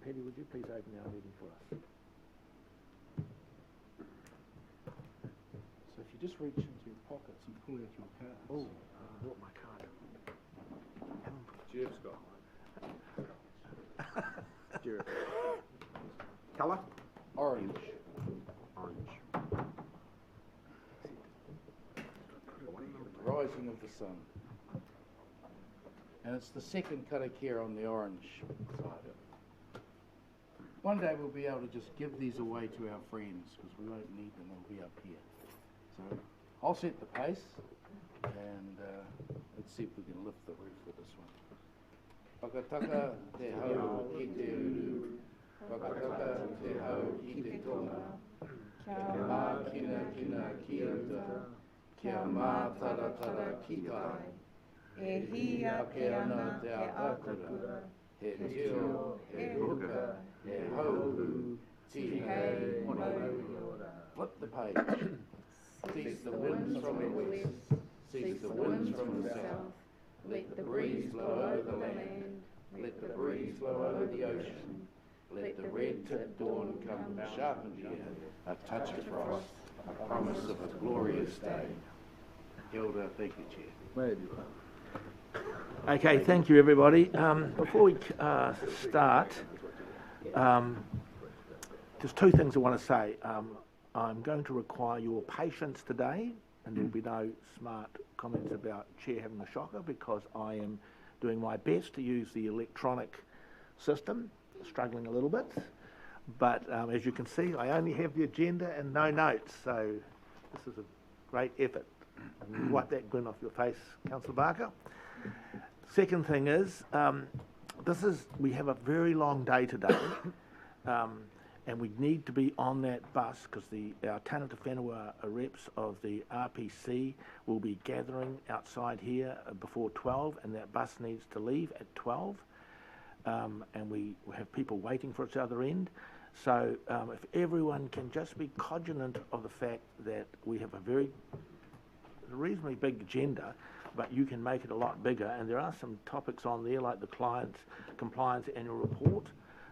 Paddy, would you please open our meeting for us? So if you just reach into your pockets and pull out your cards. Oh, I haven't brought my card. Jeff's got mine. Colour? Orange. Rising of the sun. And it's the second karakia on the orange side. One day we'll be able to just give these away to our friends because we won't need them, they'll be up here. So I'll set the pace and let's see if we can lift the roof with this one. Whakataka te hau ki te uru, whakataka te hau ki te tonga, kia mā kina kina ki uta, kia mā tara tara ki tai, e hi ake ana te akura, he tio, he huka, he hauhu, ti hei monauri. Flip the page. Seize the winds from the west, seize the winds from the south. Let the breeze blow over the land, let the breeze blow over the ocean. Let the red-tipped dawn come sharp and clear, a touch of frost, a promise of a glorious day. Hilda, thank you, Chair. Maybe. Okay, thank you, everybody. Before we start, just two things I want to say. I'm going to require your patience today, and there'll be no smart comments about Chair having a shocker because I am doing my best to use the electronic system, struggling a little bit. But as you can see, I only have the agenda and no notes, so this is a great effort. Wipe that grin off your face, Councillor Barker. Second thing is, we have a very long day today, and we need to be on that bus because our Tāngata Whenua reps of the RPC will be gathering outside here before 12, and that bus needs to leave at 12, and we have people waiting for its other end. So if everyone can just be cognizant of the fact that we have a reasonably big agenda, but you can make it a lot bigger, and there are some topics on there like the Client Compliance Annual Report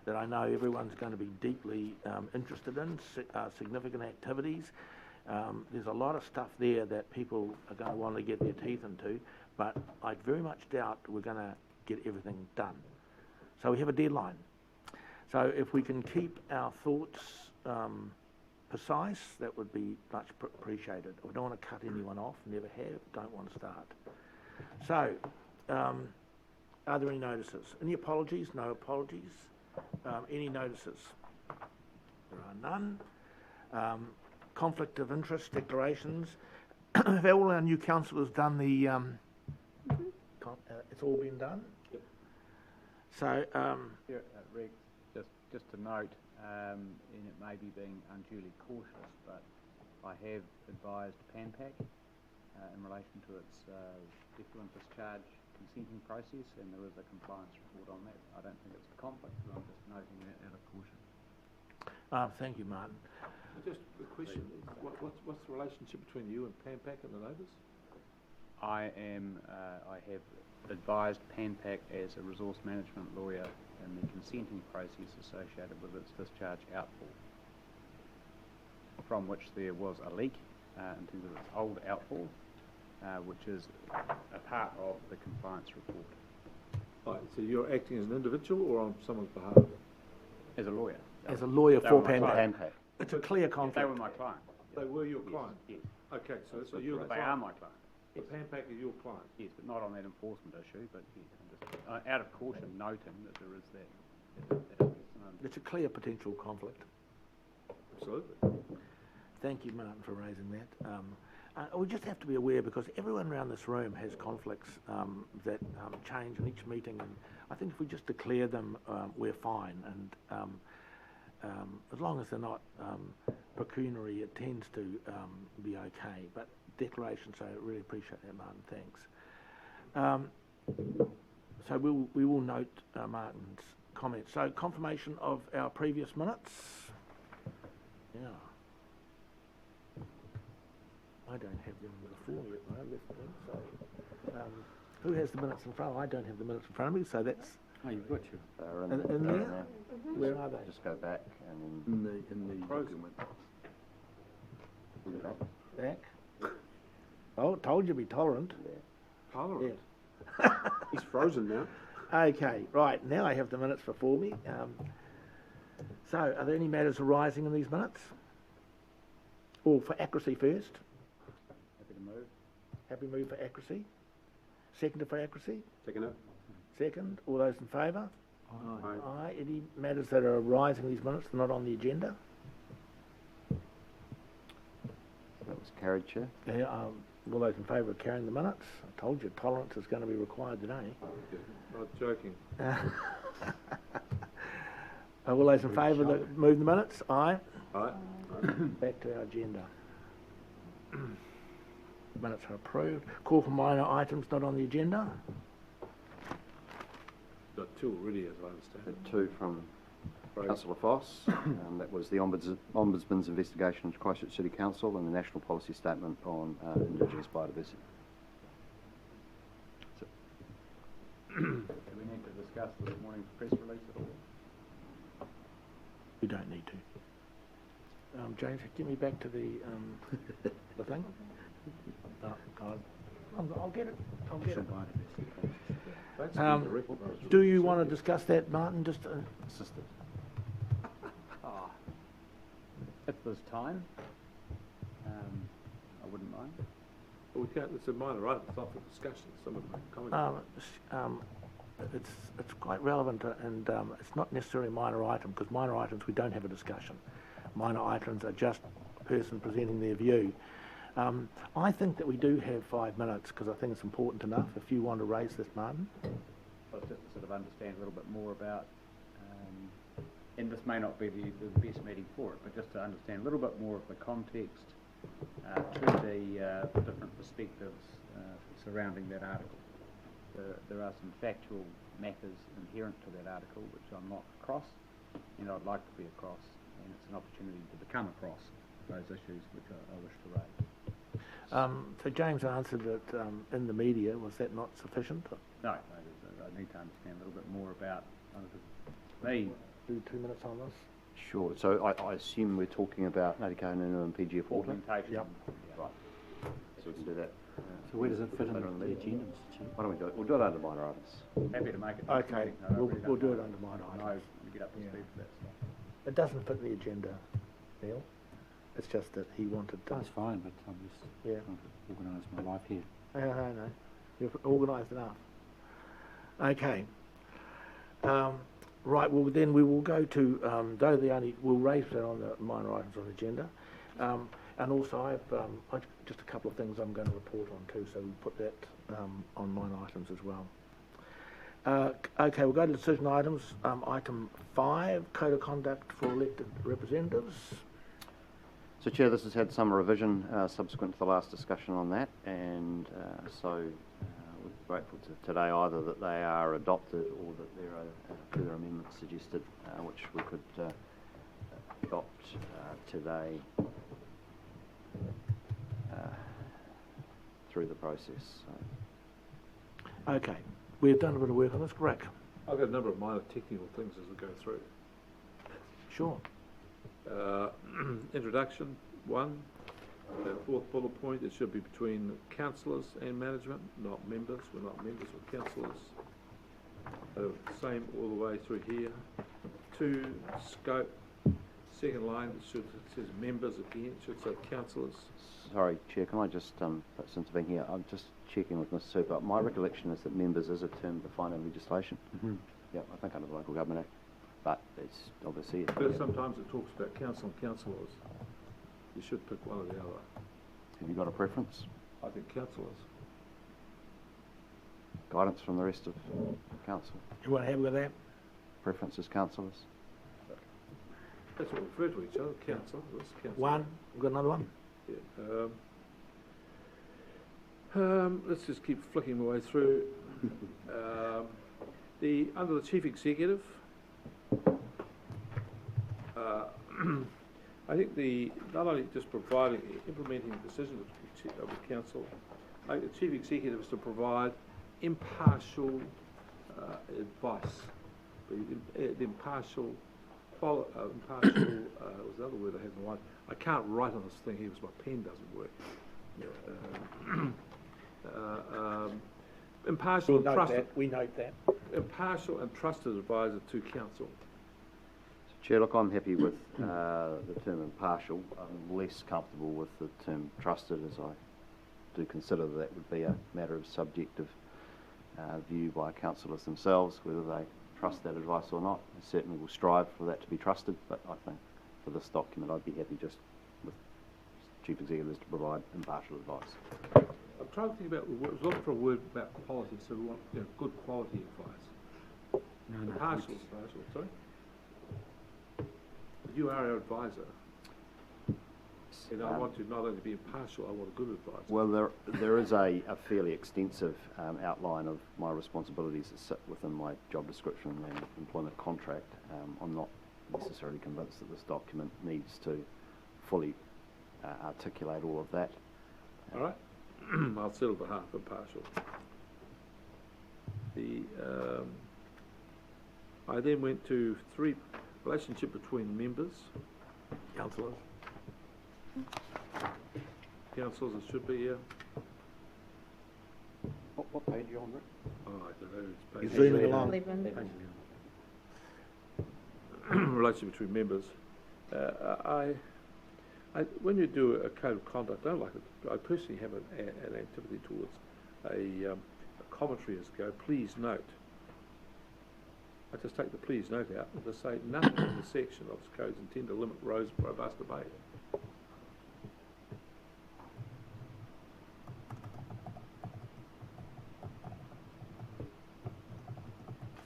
that I know everyone's going to be deeply interested in, significant activities. There's a lot of stuff there that people are going to want to get their teeth into, but I very much doubt we're going to get everything done. So we have a deadline. So if we can keep our thoughts precise, that would be much appreciated. We don't want to cut anyone off, never have, don't want to start. So, are there any notices? Any apologies? No apologies? Any notices? There are none. Conflict of interest declarations. Have all our new councillors done the... it's all been done? Yep. So... Here, Reg, just to note, and it may be being unduly cautious, but I have advised PANPAC in relation to its effluent discharge consenting process, and there is a compliance report on that. I don't think it's a conflict, but I'm just noting that out of caution. Thank you, Martin. Just a question, what's the relationship between you and PANPAC and the notice? I have advised PANPAC as a resource management lawyer in the consenting process associated with its discharge outfall, from which there was a leak in terms of its old outfall, which is a part of the compliance report. Right, so you're acting as an individual or on someone's behalf? As a lawyer. As a lawyer They for were my PANPAC. client. It's a clear conflict. They were my client. They were your client? Yes. Okay, so you're the They client. are my client. The PANPAC is your client? Yes, but not on that enforcement issue, but yes, I'm just out of caution noting that there is that. It's a clear potential conflict. Absolutely. Thank you, Martin, for raising that. We just have to be aware because everyone around this room has conflicts that change in each meeting, and I think if we just declare them, we're fine. And as long as they're not pecuniary, it tends to be okay. But declaration, so I really appreciate that, Martin. Thanks. So we will note Martin's comments. So confirmation of our previous minutes. Yeah. I don't have them before yet. I left them. So who has the minutes in front? I don't have the minutes in front of me. So that's Oh, you've got your... They're In they're there? Where are they? Just go back and then In the document. put it back. Back? Oh, told you be tolerant. Tolerant. He's frozen now. Okay, right, now I have the minutes before me. So, are there any matters arising in these minutes? Or for accuracy first? Happy to move. Happy move for accuracy? Second for accuracy? Second it. Second, all those in favour? Aye. Aye. Any matters that are arising in these minutes that are not on the agenda? That was carried, Chair. Yeah, all those in favour of carrying the minutes? I told you tolerance is going to be required today. Not joking. All those in favour that move the minutes? Aye. Aye. Back to our agenda. Minutes are approved. Call for minor items not on the agenda. Got two already, as I understand. Had two from Right. Councillor Foss, and that was the Ombudsman's investigation into Christchurch City Council and the National Policy Statement on Indigenous biodiversity. Do we need to discuss this morning's press release at all? We don't need to. James, give me back to the thing. No, God. I'll get it. I'll get it. That's Um, the record, I was- Do you want to discuss that, Martin? Just Assisted. If there's time, I wouldn't mind. We can't, it's a minor item, it's not for discussion, someone might comment. it's quite relevant, and it's not necessarily a minor item, because minor items we don't have a discussion. Minor items are just a person presenting their view. I think that we do have 5 minutes, because I think it's important enough. If you want to raise this, Martin. But just to sort of understand a little bit more about, and this may not be the best meeting for it, but just to understand a little bit more of the context to the different perspectives surrounding that article. There are some factual matters inherent to that article which I'm not across, and I'd like to be across, and it's an opportunity to become across those issues which I wish to raise. So James answered it in the media. Was that not sufficient? No, I need to understand a little bit more about me. Do 2 minutes on this? Sure. So I assume we're talking about Ngāti Kahungunu and PGF water? Augmentation. Yep. Right. So we can do that. So where does it fit in later on the the agenda, Mr Chair? Why don't we do it? We'll do it under minor items. Happy to make it. Okay, No, I we'll really don't do it know. under minor I know items. to get up to Yeah. speed with that stuff. It doesn't fit the agenda, Neil. It's just that he wanted to. That's fine, but I'm just Yeah. trying to organise my life here. No. You've organised enough. Okay. Right, well then we will go to, we'll raise that on the minor items on the agenda. And also I've just a couple of things I'm going to report on too, so we'll put that on minor items as well. Okay, we'll go to decision items. Item 5, Code of Conduct for Elected Representatives. So, Chair, this has had some revision subsequent to the last discussion on that, and so we're grateful to today either that they are adopted or that there are further amendments suggested, which we could adopt today through the process. So. Okay, we've done a bit of work on this, correct? I've got a number of minor technical things as we go through. Sure. Introduction 1, fourth bullet point, it should be between councillors and management, not members. We're not members, we're councillors. Same all the way through here. 2, scope, second line, it says members again, it should say councillors. Sorry, Chair, can I just, since I've been here, I'm just checking with Mr Super. My recollection is that members is a term defined in legislation. Yeah, I think under the Local Government Act, but it's obviously... But sometimes it talks about council and councillors. You should pick one or the other. Have you got a preference? I think councillors. Guidance from the rest of council? You want to have with that? Preferences, councillors? That's what we refer to each other, council, this council. 1, we've got another one? Yeah. Let's just keep flicking my way through. Under the chief executive, I think not only just implementing the decision of the council, I think the chief executive is to provide impartial advice the impartial, impartial, was the other word I had in mind. I can't write on this thing here because my pen doesn't work. Impartial and trusted. We note that. Impartial and trusted advisor to council. Chair, look, I'm happy with the term impartial. I'm less comfortable with the term trusted, as I do consider that would be a matter of subjective view by councillors themselves, whether they trust that advice or not. I certainly will strive for that to be trusted, but I think for this document I'd be happy just with Chief Executives to provide impartial advice. I'm trying to think about, I was looking for a word about quality, so we want good quality advice. No, Impartial, sorry? But you are our advisor. And I want to not only be impartial, I want a good advisor. Well, there is a fairly extensive outline of my responsibilities that sit within my job description and employment contract. I'm not necessarily convinced that this document needs to fully articulate all of that. All right, I'll settle for half impartial. I then went to 3, relationship between members. Councillors. Councillors, it should be here. What page are you on, Rick? Oh, I don't know. You're It's zooming page along. 11. relation between members. When you do a code of conduct, I don't like it. I personally have an activity towards a commentary as go, please note. I just take the please note out and just say nothing in the section of this codes intend to limit robust debate.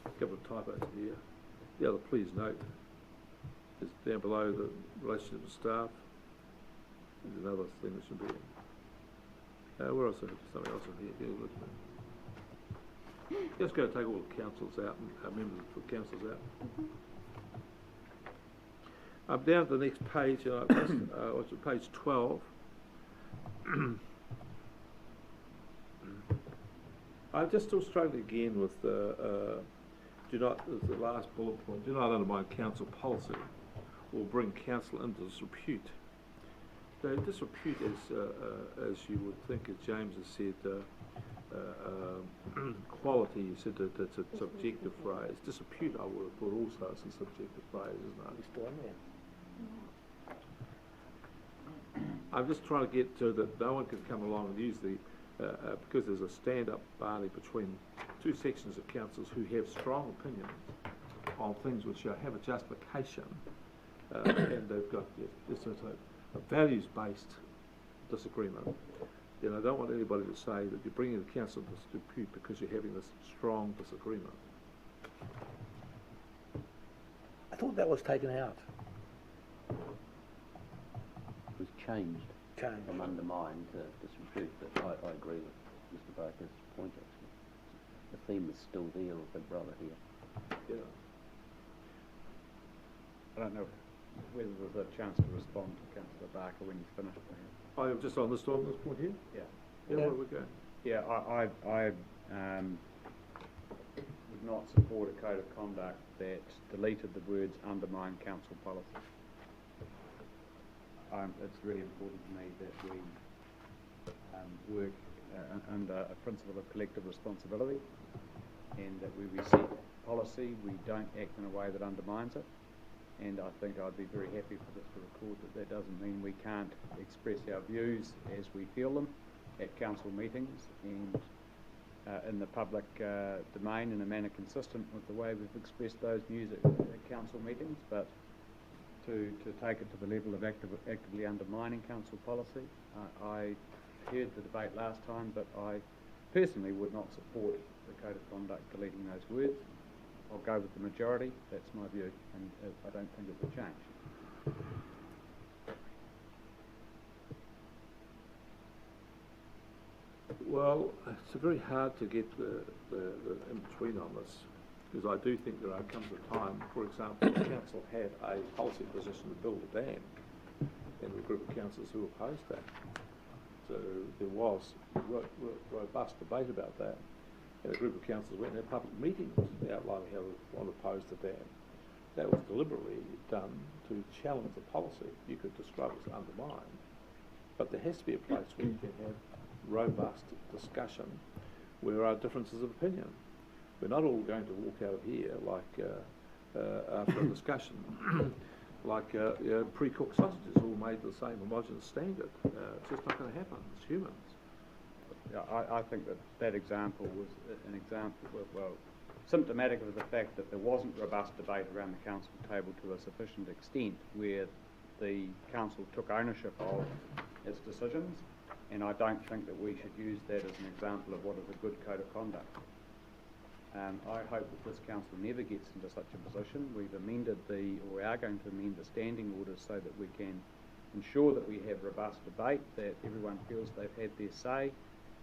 A couple of typos here. The other please note is down below the relationship with staff. There's another thing that should be in. Where else? Something else in here. Just go take all the councils out and members of the councils out. I'm down to the next page. What's it, page 12. I'm just still struggling again with do not, as the last bullet point, do not undermine council policy or bring council into disrepute. So disrepute is, as you would think, as James has said, quality, you said that it's a subjective phrase. Disrepute, I would have thought also is a subjective phrase, isn't it? Still in there. I'm just trying to get to that no one can come along and use the, because there's a stand-up barney between two sections of councils who have strong opinions on things which have a justification, and they've got just a values-based disagreement. You know, I don't want anybody to say that you're bringing the council to dispute because you're having this strong disagreement. I thought that was taken out. It was changed from undermine to disrepute, but I agree with Mr. Barker's point actually. The theme is still there with Big Brother here. Yeah. I don't know whether there's a chance to respond to Councillor Barker when he's finished. I am just on this point here. Yeah. Yeah, where are we going? Yeah, I would not support a code of conduct that deleted the words undermine council policy. It's really important to me that we work under a principle of collective responsibility, and that when we set policy, we don't act in a way that undermines it. And I think I'd be very happy for this to record that that doesn't mean we can't express our views as we feel them at council meetings and in the public domain in a manner consistent with the way we've expressed those views at council meetings, but to take it to the level of actively undermining council policy. I heard the debate last time, but I personally would not support the code of conduct deleting those words. I'll go with the majority, that's my view, and I don't think it will change. Well, it's very hard to get the in-between on this, because I do think there comes a time, for example, the council had a policy position to build a dam, and there were a group of councillors who opposed that. So there was robust debate about that. and a group of councillors went and had public meetings outlining how we want to oppose the dam. That was deliberately done to challenge the policy. You could describe it as undermine, but there has to be a place where you can have robust discussion where there are differences of opinion. We're not all going to walk out of here like after a discussion like pre-cooked sausages all made to the same homogenous standard. It's just not going to happen as humans. Yeah, I think that example was an example of, well, symptomatic of the fact that there wasn't robust debate around the council table to a sufficient extent where the council took ownership of its decisions, and I don't think that we should use that as an example of what is a good code of conduct. I hope that this council never gets into such a position. We've amended we are going to amend the standing orders so that we can ensure that we have robust debate, that everyone feels they've had their say.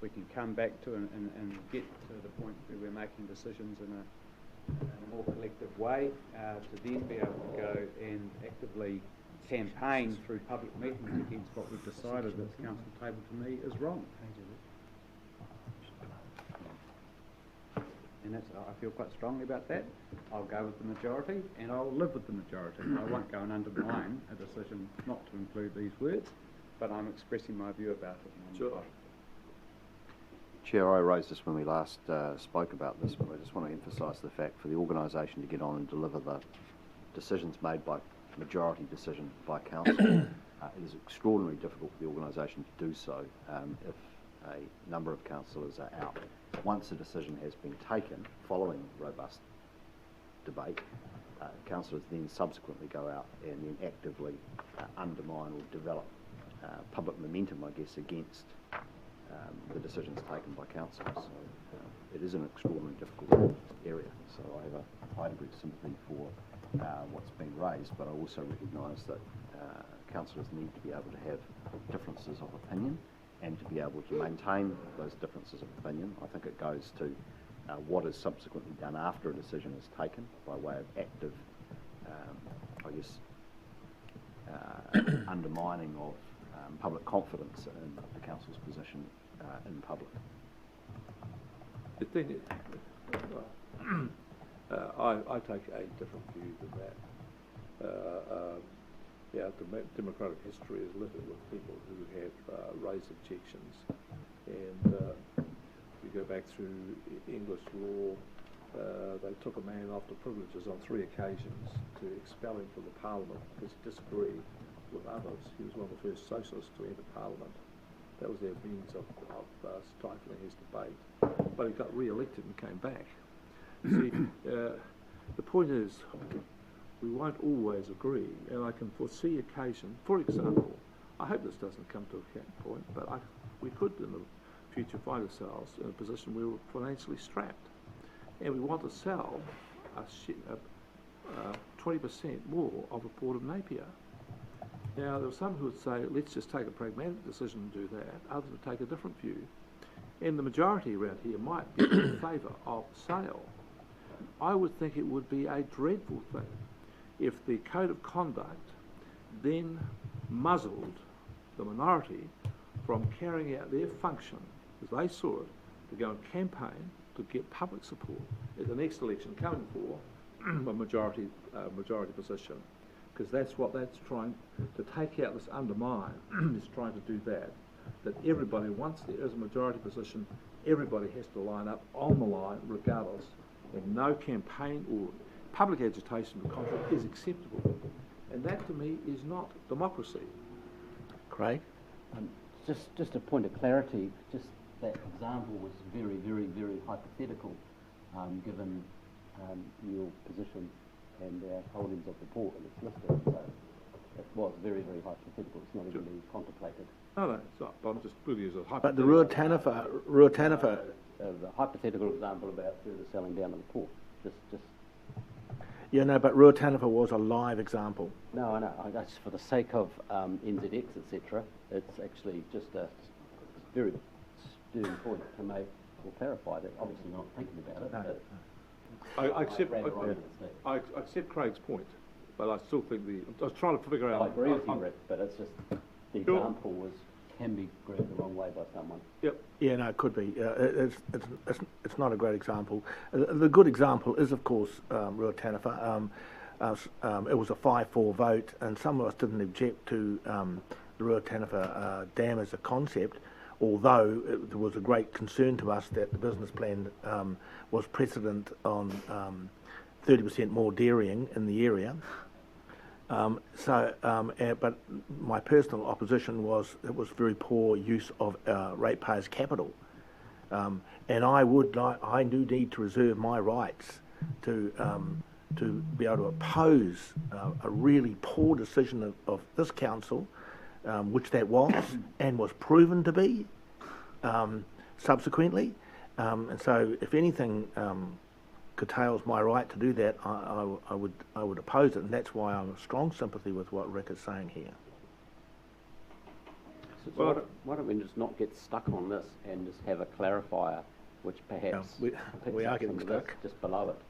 We can come back to and get to the point where we're making decisions in a more collective way, to then be able to go and actively campaign through public meetings against what we've decided at the council table, to me, is wrong. And that's, I feel quite strongly about that. I'll go with the majority, and I'll live with the majority. I won't go and undermine a decision not to include these words, but I'm expressing my view about it. Sure. Chair, I raised this when we last spoke about this, but I just want to emphasise the fact for the organisation to get on and deliver the decisions made by majority decision by council, it is extraordinarily difficult for the organisation to do so if a number of councillors are out. Once a decision has been taken following robust debate, councillors then subsequently go out and then actively undermine or develop public momentum, I guess, against the decisions taken by council. So it is an extraordinarily difficult area. So I have a high degree of sympathy for what's been raised, but I also recognise that councillors need to be able to have differences of opinion and to be able to maintain those differences of opinion. I think it goes to what is subsequently done after a decision is taken by way of active, undermining of public confidence in the council's position in public. The thing is, I take a different view than that. Democratic history is littered with people who have raised objections, and if you go back through English law, they took a man off the privileges on 3 occasions to expel him from the Parliament because he disagreed with others. He was one of the first socialists to enter Parliament. That was their means of stifling his debate. But he got re-elected and came back. See, the point is, we won't always agree, and I can foresee occasion. For example, I hope this doesn't come to a point, but we could in the future find ourselves in a position where we're financially strapped, and we want to sell 20% more of a Port of Napier. Now, there are some who would say, let's just take a pragmatic decision and do that. Others would take a different view. And the majority around here might be in favour of sale. I would think it would be a dreadful thing if the code of conduct then muzzled the minority from carrying out their function, as they saw it, to go and campaign to get public support at the next election coming for a majority position. Because that's what that's trying to take out, this undermine, is trying to do that everybody, once there is a majority position, everybody has to line up on the line regardless, and no campaign or public agitation or conflict is acceptable. And that to me is not democracy. Craig? Just a point of clarity, just that example was very, very, very hypothetical, given your position and our holdings of the port and its listed. So it was very, very hypothetical. It's not even being contemplated. No, it's not. But I'm just putting it as a hypothetical. But the Ruataniwha... The hypothetical example about further selling down to the port. Just. Yeah, no, but Ruataniwha was a live example. No, I know. That's for the sake of NZX, etc. It's actually just a very stern point to make or clarify that. Obviously, not thinking about it. No. I accept Craig's point, but I still think I was trying to figure out. I agree with you, Rick, but it's just the example was can be grabbed the wrong way by someone. Yep. Yeah, no, it could be. It's not a great example. The good example is, of course, Ruataniwha. It was a 5-4 vote, and some of us didn't object to the Ruataniwha dam as a concept, although there was a great concern to us that the business plan was precedent on 30% more dairying in the area. But my personal opposition was it was very poor use of ratepayers' capital, and I do need to reserve my rights to be able to oppose a really poor decision of this council, which that was and was proven to be subsequently, and so if anything curtails my right to do that, I would oppose it, and that's why I'm in strong sympathy with what Rick is saying here. So why don't we just not get stuck on this and just have a clarifier, which perhaps we are getting stuck just below it,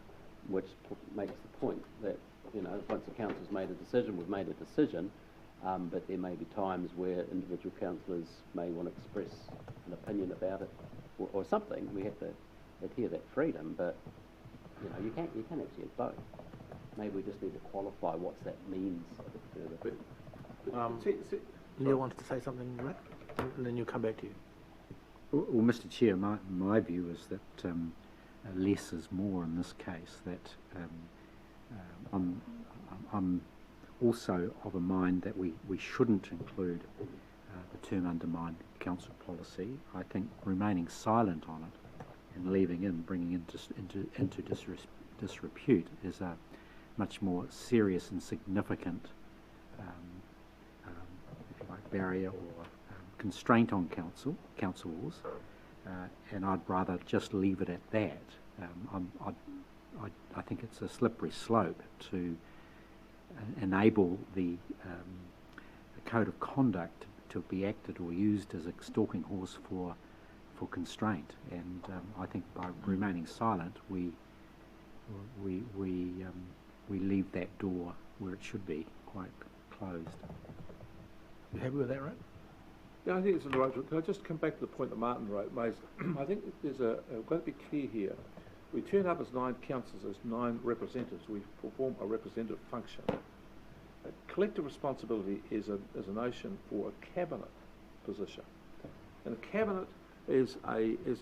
which makes the point that, you know, once the council's made a decision, we've made a decision, but there may be times where individual councillors may want to express an opinion about it or something. We have to adhere that freedom, but you know, you can actually have both. Maybe we just need to qualify what that means further. Neil wants to say something, Rick, and then you'll come back to you. Well, Mr. Chair, my view is that less is more in this case. That I'm also of a mind that we shouldn't include the term undermine council policy. I think remaining silent on it and leaving in, bringing into disrepute is a much more serious and significant, if you like, barrier or constraint on councils, and I'd rather just leave it at that. I think it's a slippery slope to enable the code of conduct to be acted or used as a stalking horse for constraint, and I think by remaining silent, we leave that door where it should be, quite closed. You happy with that, right? Yeah, I think it's in the right. Can I just come back to the point that Martin raised? I think there's we've got to be clear here. We turn up as 9 councillors, as 9 representatives. We perform a representative function. Collective responsibility is a notion for a cabinet position, and a cabinet is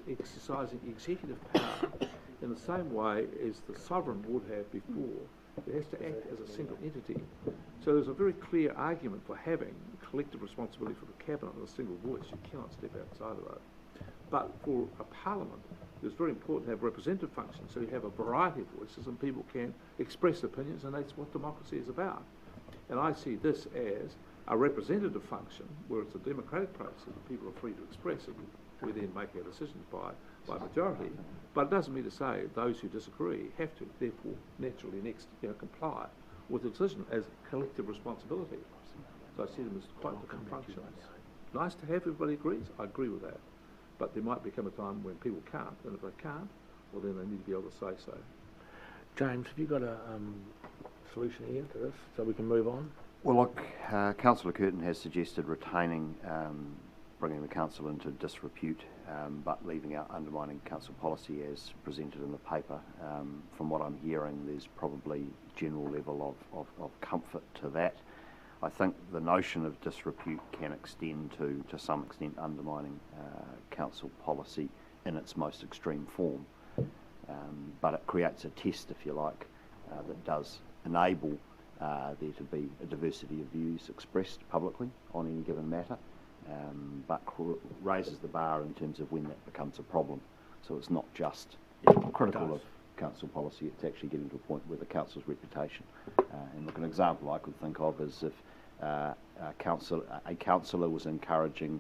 exercising executive power in the same way as the sovereign would have before. It has to act as a single entity. So there's a very clear argument for having collective responsibility for the cabinet in a single voice. You cannot step outside of that. But for a parliament, it's very important to have representative functions, so you have a variety of voices and people can express opinions, and that's what democracy is about. And I see this as a representative function where it's a democratic process and people are free to express it. We then make our decisions by majority. But it doesn't mean to say those who disagree have to, therefore, naturally comply with the decision as collective responsibility. So I see them as quite different functions. Nice to have everybody agrees. I agree with that. But there might become a time when people can't, and if they can't, well then they need to be able to say so. James, have you got a solution here to this so we can move on? Well, look, Councillor Curtin has suggested retaining, bringing the council into disrepute, but leaving out undermining council policy as presented in the paper. From what I'm hearing, there's probably general level of comfort to that. I think the notion of disrepute can extend to some extent, undermining council policy in its most extreme form. But it creates a test, if you like, that does enable there to be a diversity of views expressed publicly on any given matter, but raises the bar in terms of when that becomes a problem. So it's not just critical of council policy, it's actually getting to a point where the council's reputation. And look, an example I could think of is if a councillor was encouraging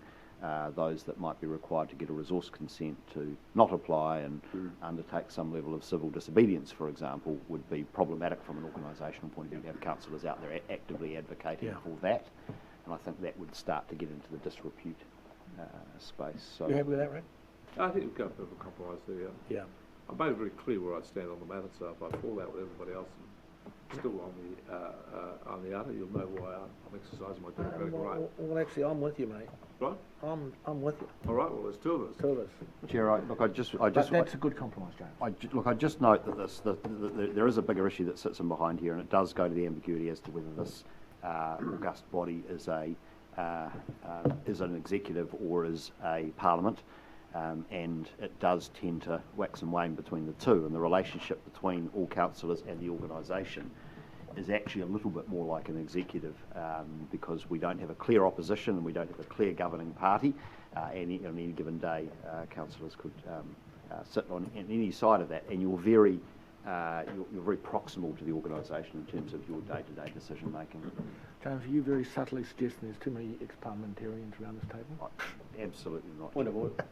those that might be required to get a resource consent to not apply and undertake some level of civil disobedience, for example, would be problematic from an organisational point of view to have councillors out there actively advocating for that. And I think that would start to get into the disrepute space. So You happy with that, Rick? I think we've got a bit of a compromise there. Yeah. I've made it very clear where I stand on the matter, so if I fall out with everybody else, still on the other, you'll know why I'm exercising my democratic right. Well, actually, I'm with you, mate. Right? I'm with you. All right, well, there's two of us. Two of us. Chair, That's a good compromise, James. I just note that there is a bigger issue that sits in behind here, and it does go to the ambiguity as to whether this august body is an executive or is a parliament, and it does tend to wax and wane between the two, and the relationship between all councillors and the organisation is actually a little bit more like an executive, because we don't have a clear opposition and we don't have a clear governing party, and on any given day councillors could sit on any side of that, and you're very proximal to the organisation in terms of your day-to-day decision making. James, are you very subtly suggesting there's too many ex-parliamentarians around this table? Absolutely not. Point of order.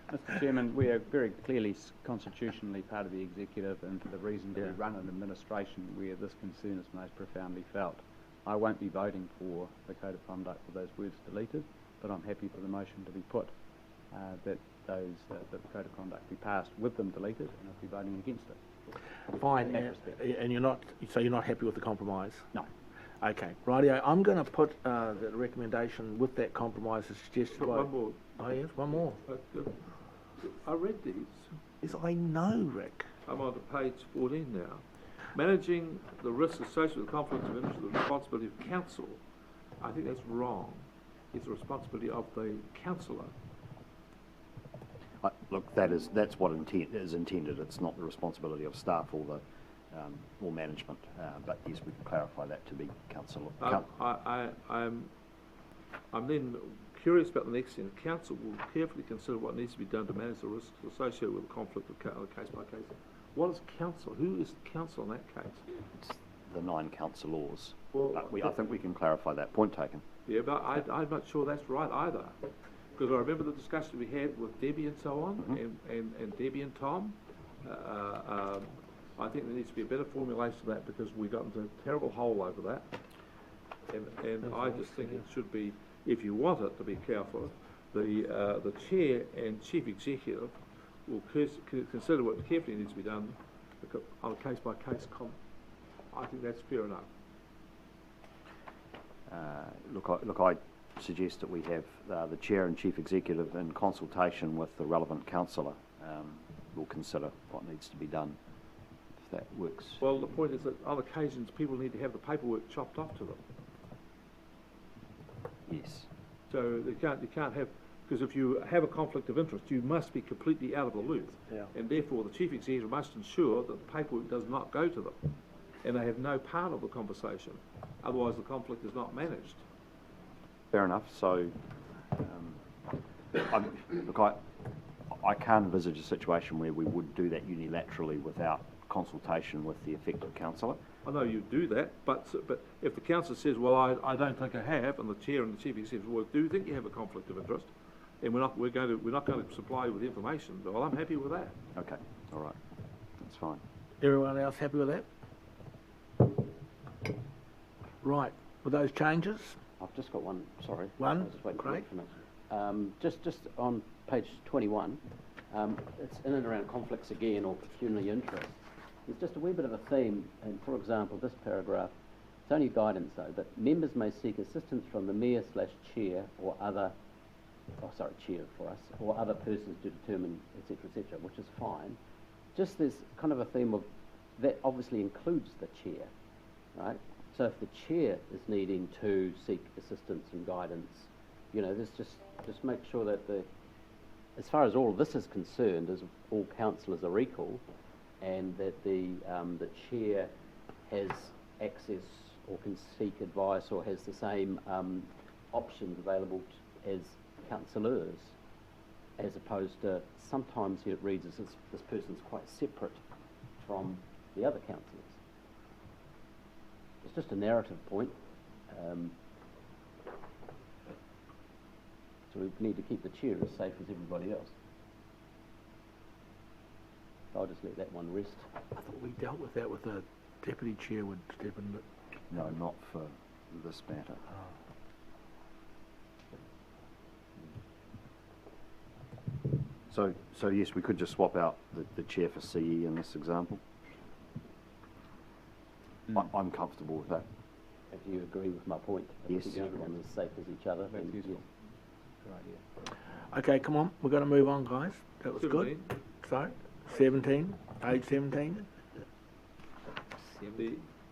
Mr Chairman, we are very clearly constitutionally part of the executive, and for the reason that we run an administration where this concern is most profoundly felt. I won't be voting for the code of conduct with those words deleted, but I'm happy for the motion to be put that the code of conduct be passed with them deleted, and I'll be voting against it. Fine, In that respect. and you're not happy with the compromise? No. Okay, rightio. I'm going to put the recommendation with that compromise as suggested by... One more. Oh yes, one more. I read these. Yes, I know, Rick. I'm on to page 14 now. Managing the risks associated with conflicts of interest is the responsibility of council. I think that's wrong. It's the responsibility of the councillor. Look, that's what is intended. It's not the responsibility of staff or the or management. But yes, we can clarify that to be councillor. I'm then curious about the next thing. Council will carefully consider what needs to be done to manage the risks associated with the conflict of case by case. What is council? Who is council in that case? It's the 9 councillors. Well, But I think we can clarify that. Point taken. Yeah, but I'm not sure that's right either. Because I remember the discussion we had with Debbie and so on, and Debbie and Tom. I think there needs to be a better formulation of that, because we got into a terrible hole over that. And I just think it should be, if you want it to be careful, the chair and chief executive will consider what carefully needs to be done on a case-by-case. I think that's fair enough. Look, I suggest that we have the chair and chief executive in consultation with the relevant councillor will consider what needs to be done, if that works. Well, the point is that on occasions people need to have the paperwork chopped off to them. Yes. So you can't have, because if you have a conflict of interest, you must be completely out of the loop. Yeah. And therefore the chief executive must ensure that the paperwork does not go to them, and they have no part of the conversation. Otherwise the conflict is not managed. Fair enough. So, I can't envisage a situation where we would do that unilaterally without consultation with the affected councillor. I know you do that, but if the councillor says, well, I don't think I have, and the chair and the chief executive says, well, do you think you have a conflict of interest? And we're not going to supply you with information. Well, I'm happy with that. Okay. All right. That's fine. Everyone else happy with that? Right. With those changes? I've just got one, sorry. One? I was just waiting for Great. information. Just on page 21, it's in and around conflicts again, or pecuniary interest. There's just a wee bit of a theme, and for example, this paragraph, it's only guidance though, but members may seek assistance from the mayor/chair or other, chair for us, or other persons to determine, etc., which is fine. Just there's kind of a theme of, that obviously includes the chair, right? So if the chair is needing to seek assistance and guidance, there's just make sure that as far as all of this is concerned, as all councillors are equal, and that the chair has access or can seek advice or has the same options available as councillors, as opposed to sometimes it reads as this person's quite separate from the other councillors. It's just a narrative point. So we need to keep the chair as safe as everybody else. So I'll just let that one rest. I thought we dealt with that with the deputy chair would step in, but... No, not for this matter. So yes, we could just swap out the chair for CE in this example. I'm comfortable with that. If you agree with my point, Yes. if everyone's as safe as each other, That's then useful. yes. Good idea. Okay, come on, we're going to move on, guys. That was good. 17. Sorry, 17, age 17.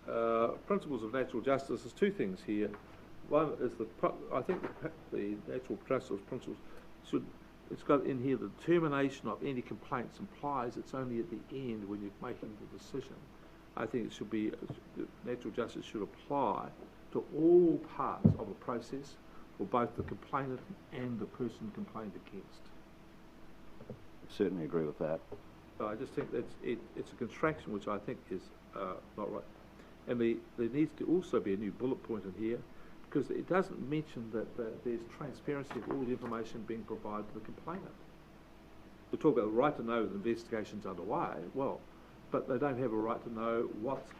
The principles of natural justice, there's two things here. One is I think the natural justice principles it's got in here the determination of any complaints implies it's only at the end when you're making the decision. I think it should be, natural justice should apply to all parts of the process for both the complainant and the person complained against. Certainly agree with that. So I just think it's a contraction which I think is not right. And there needs to also be a new bullet point in here, because it doesn't mention that there's transparency of all the information being provided to the complainant. We talk about the right to know that the investigation's underway, well, but they don't have a right to know what's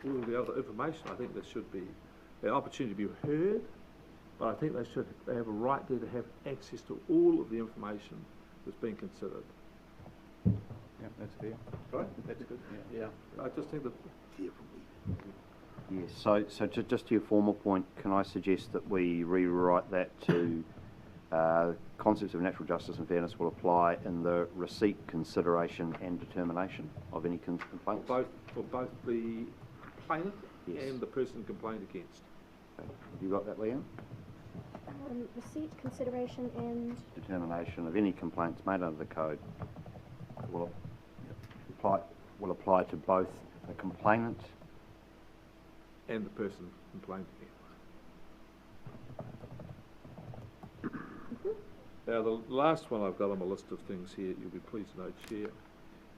all the other information. I think there should be an opportunity to be heard, but I think they have a right there to have access to all of the information that's being considered. Yeah, that's fair. Right? That's good. Yeah. I just think that Yes, so just to your formal point, can I suggest that we rewrite that to concepts of natural justice and fairness will apply in the receipt, consideration and determination of any complaints? for both the complainant Yes. and the person complained against. Okay. Have you got that, Leanne? Receipt, consideration and Determination of any complaints made under the code will apply to both the complainant And the person complained against. Now, the last one I've got on my list of things here, you'll be pleased to know, Chair,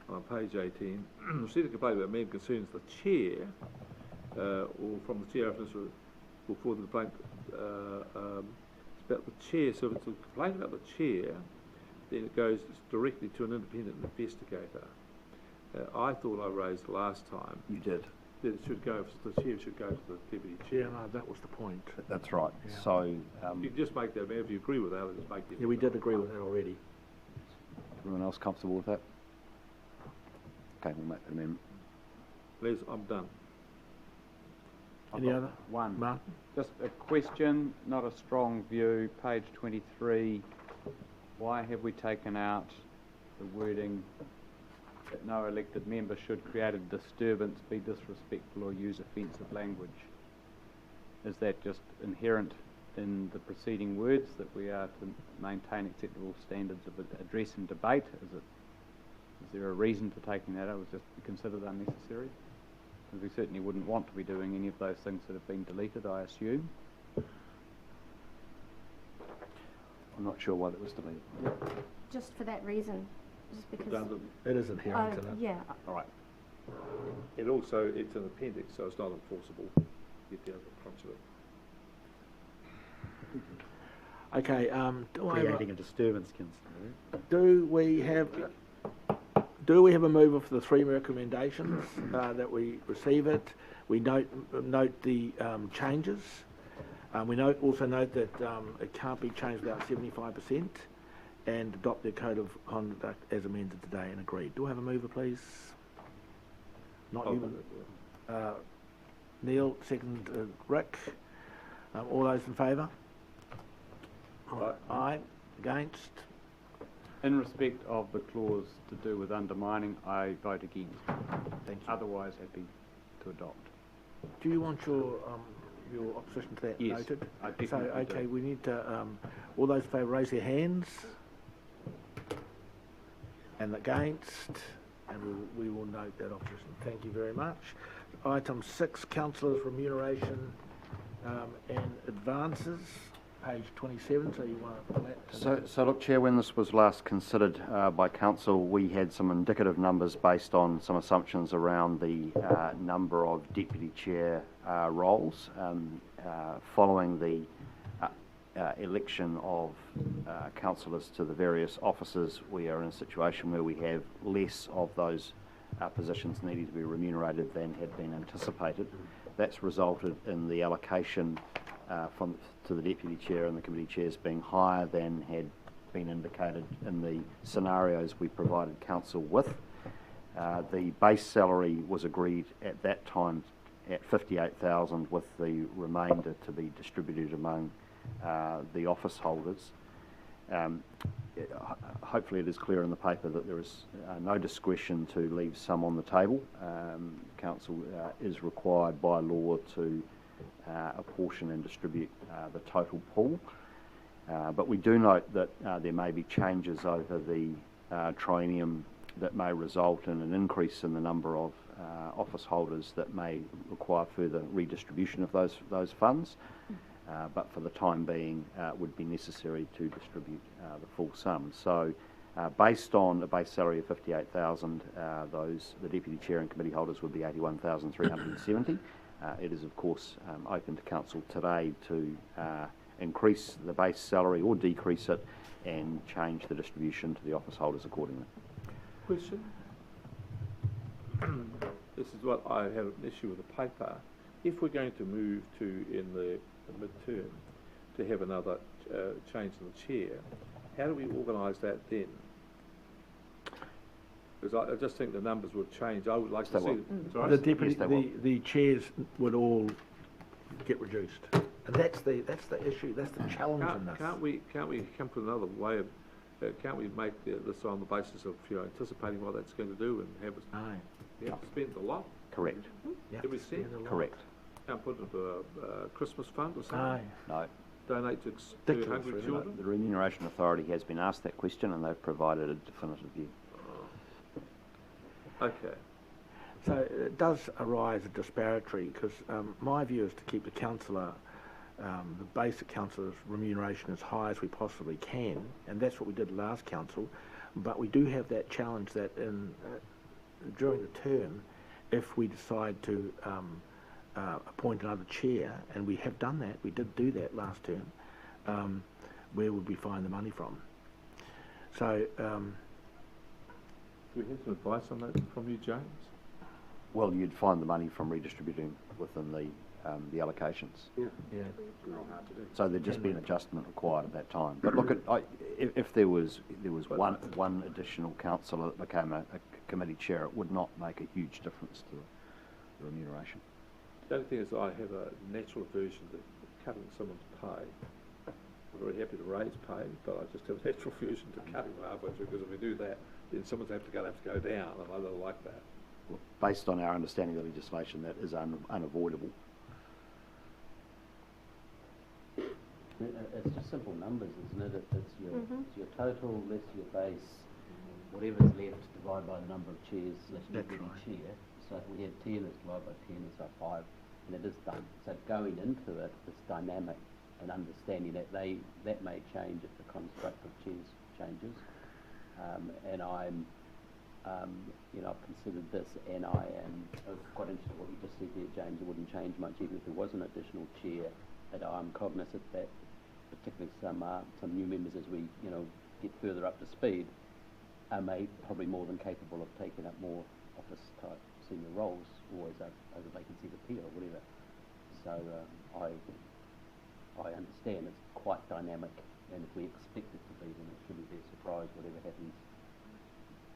on page 18, receipt a complaint about main concerns the Chair, or from the Chair officer, or for the complaint, it's about the Chair. So if it's a complaint about the Chair, then it goes directly to an independent investigator. I thought I raised last time you did. that it should go, the Chair should go to the Deputy Chair. Yeah, no, that was the point. That's right. Yeah. So You can just make that, if you agree with that, just make it. Yeah, we did agree with that already. everyone else comfortable with that? Okay, we'll make that amendment. Les, I'm done. Any other? One. Martin? Just a question, not a strong view, page 23. Why have we taken out the wording that no elected member should create a disturbance, be disrespectful or use offensive language? Is that just inherent in the preceding words that we are to maintain acceptable standards of address and debate? Is there a reason for taking that out? Was just considered unnecessary? Because we certainly wouldn't want to be doing any of those things that have been deleted, I assume. I'm not sure why that was deleted. just for that reason, just because. Redundant. It is inherent in it. Yeah, All right. And also, it's an appendix, so it's not enforceable. Get the other crunch of it. Okay, do I have Creating a disturbance, Councillor. do we have a mover for the three recommendations that we receive it? We note the changes. We also note that it can't be changed without 75%, and adopt the code of conduct as amended today and agreed. Do I have a mover, please? Not you. Neil, second Rick. All those in favour? Aye. Aye. Against? In respect of the clause to do with undermining, I vote against. Thank you. Otherwise, happy to adopt. Do you want your opposition to that Yes, noted? I So, definitely okay, do. we need to, all those in favour raise their hands. And against, and we will note that opposition. Thank you very much. Item 6, Councillors' Remuneration and Advances, page 27, so you want to pull that to So look, Chair, when this was last considered by Council, we had some indicative numbers based on some assumptions around the number of Deputy Chair roles. Following the election of councillors to the various offices, we are in a situation where we have less of those positions needing to be remunerated than had been anticipated. That's resulted in the allocation to the Deputy Chair and the Committee Chairs being higher than had been indicated in the scenarios we provided Council with. The base salary was agreed at that time at 58,000, with the remainder to be distributed among the office holders. Hopefully it is clear in the paper that there is no discretion to leave some on the table. Council is required by law to apportion and distribute the total pool. But we do note that there may be changes over the triennium that may result in an increase in the number of office holders that may require further redistribution of those funds. But for the time being, it would be necessary to distribute the full sum. So, based on a base salary of 58,000, the deputy chair and committee holders would be 81,370. It is, of course, open to council today to increase the base salary or decrease it, and change the distribution to the office holders accordingly. Question? This is what I have an issue with the paper. If we're going to move to, in the midterm, to have another change in the chair, how do we organise that then? Because I just think the numbers would change. I would like to see... The deputy, the chairs would all get reduced. And that's the issue, that's the challenge in this. Can't we come to another way of, can't we make this on the basis of, anticipating what that's going to do and have it spend a lot? Correct. Every cent? Correct. Can't put it into a Christmas fund or something? Aye. No. Donate to hungry children? The Remuneration Authority has been asked that question, and they've provided a definitive view. Okay. So it does arise a disparity, because my view is to keep the councillor, the basic councillor's remuneration as high as we possibly can, and that's what we did last council. But we do have that challenge that during the term, if we decide to appoint another chair, and we have done that, we did do that last term, where would we find the money from? So, do we have some advice on that from you, James? Well, you'd find the money from redistributing within the allocations. yeah. So there'd just be an adjustment required at that time. But look, if there was one additional councillor that became a committee chair, it would not make a huge difference to the remuneration. The only thing is, I have a natural aversion to cutting someone's pay. I'm very happy to raise pay, but I just have a natural aversion to cutting halfway through, because if we do that, then someone's have to go down, and I don't like that. Well, based on our understanding of the legislation, that is unavoidable. It's just simple numbers, isn't it? It's your total less your base, whatever's left divided by the number of chairs / deputy chair. So if we have 10, it's divided by 10, it's like 5, and it is done. So going into it, it's dynamic, and understanding that that may change if the construct of chairs changes. And I've considered this, and I was quite interested in what you just said there, James. It wouldn't change much even if there was an additional chair. And I'm cognizant that particularly some new members, as we get further up to speed, are probably more than capable of taking up more office type senior roles, always over vacancies appear or whatever. So I understand it's quite dynamic, and if we expect it to be, then it shouldn't be a surprise whatever happens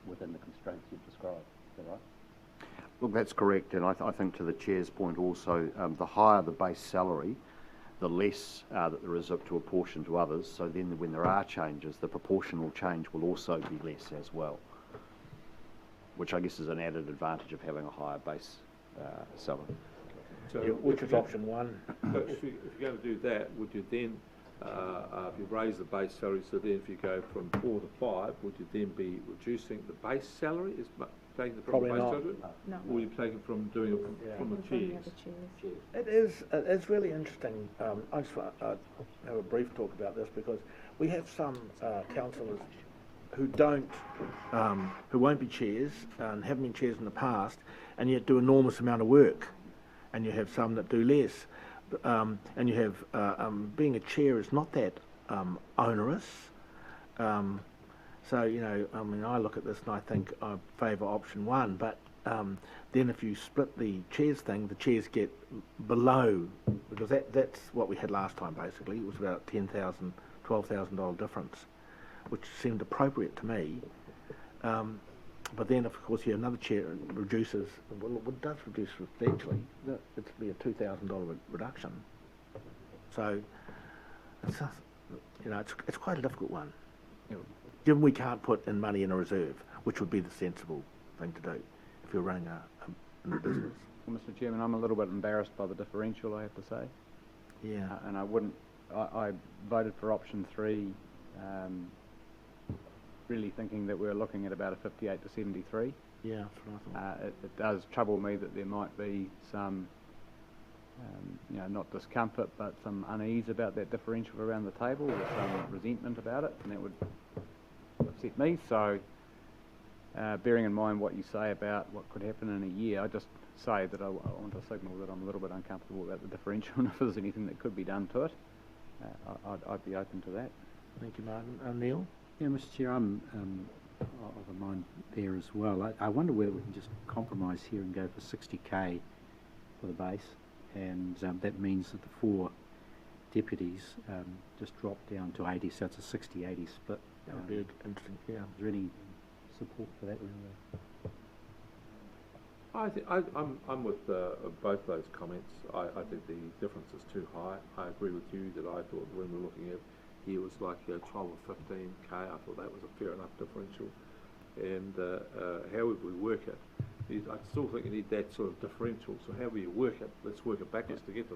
within the constraints you've described. Is that right? Look, that's correct, and I think to the chair's point also, the higher the base salary, the less that there is to apportion to others. So then when there are changes, the proportional change will also be less as well, which I guess is an added advantage of having a higher base salary. So Which is option one. So if you're going to do that, would you then, if you raise the base salary, so then if you go from 4 to 5, would you then be reducing the base salary? Is taking it from Probably the base not. salary? No. Or are you taking from doing it from the chairs? It's really interesting. I just want to have a brief talk about this, because we have some councillors who who won't be chairs and haven't been chairs in the past, and yet do an enormous amount of work, and you have some that do less, and you have being a chair is not that onerous. So I look at this and I think I favour option one, but then if you split the chairs thing, the chairs get below, because that's what we had last time basically. It was about $10,000, $12,000 difference, which seemed appropriate to me. But then, of course, you have another chair and reduces, well, it does reduce substantially. It'll be a $2,000 reduction. So, it's, it's quite a difficult one. Given we can't put in money in a reserve, which would be the sensible thing to do if you're running a business. Well, Mr. Chairman, I'm a little bit embarrassed by the differential, I have to say. Yeah. And I voted for option 3, really thinking that we were looking at about a 58 to 73. Yeah, that's what I thought. It does trouble me that there might be some, not discomfort, but some unease about that differential around the table, or some resentment about it, and that would upset me. So, bearing in mind what you say about what could happen in a year, I just say that I want to signal that I'm a little bit uncomfortable about the differential, and if there's anything that could be done to it, I'd be open to that. Thank you, Martin. Neil? Yeah, Mr. Chair, I'm of a mind there as well. I wonder whether we can just compromise here and go for 60k for the base, and that means that the 4 deputies just drop down to 80, so it's a 60-80 split. That would be interesting, yeah. Is there any support for that, really? I'm with both those comments. I think the difference is too high. I agree with you that I thought when we were looking at here was like 12 or 15k. I thought that was a fair enough differential. And however we work it, I still think you need that sort of differential. So however you work it, let's work it backwards to get to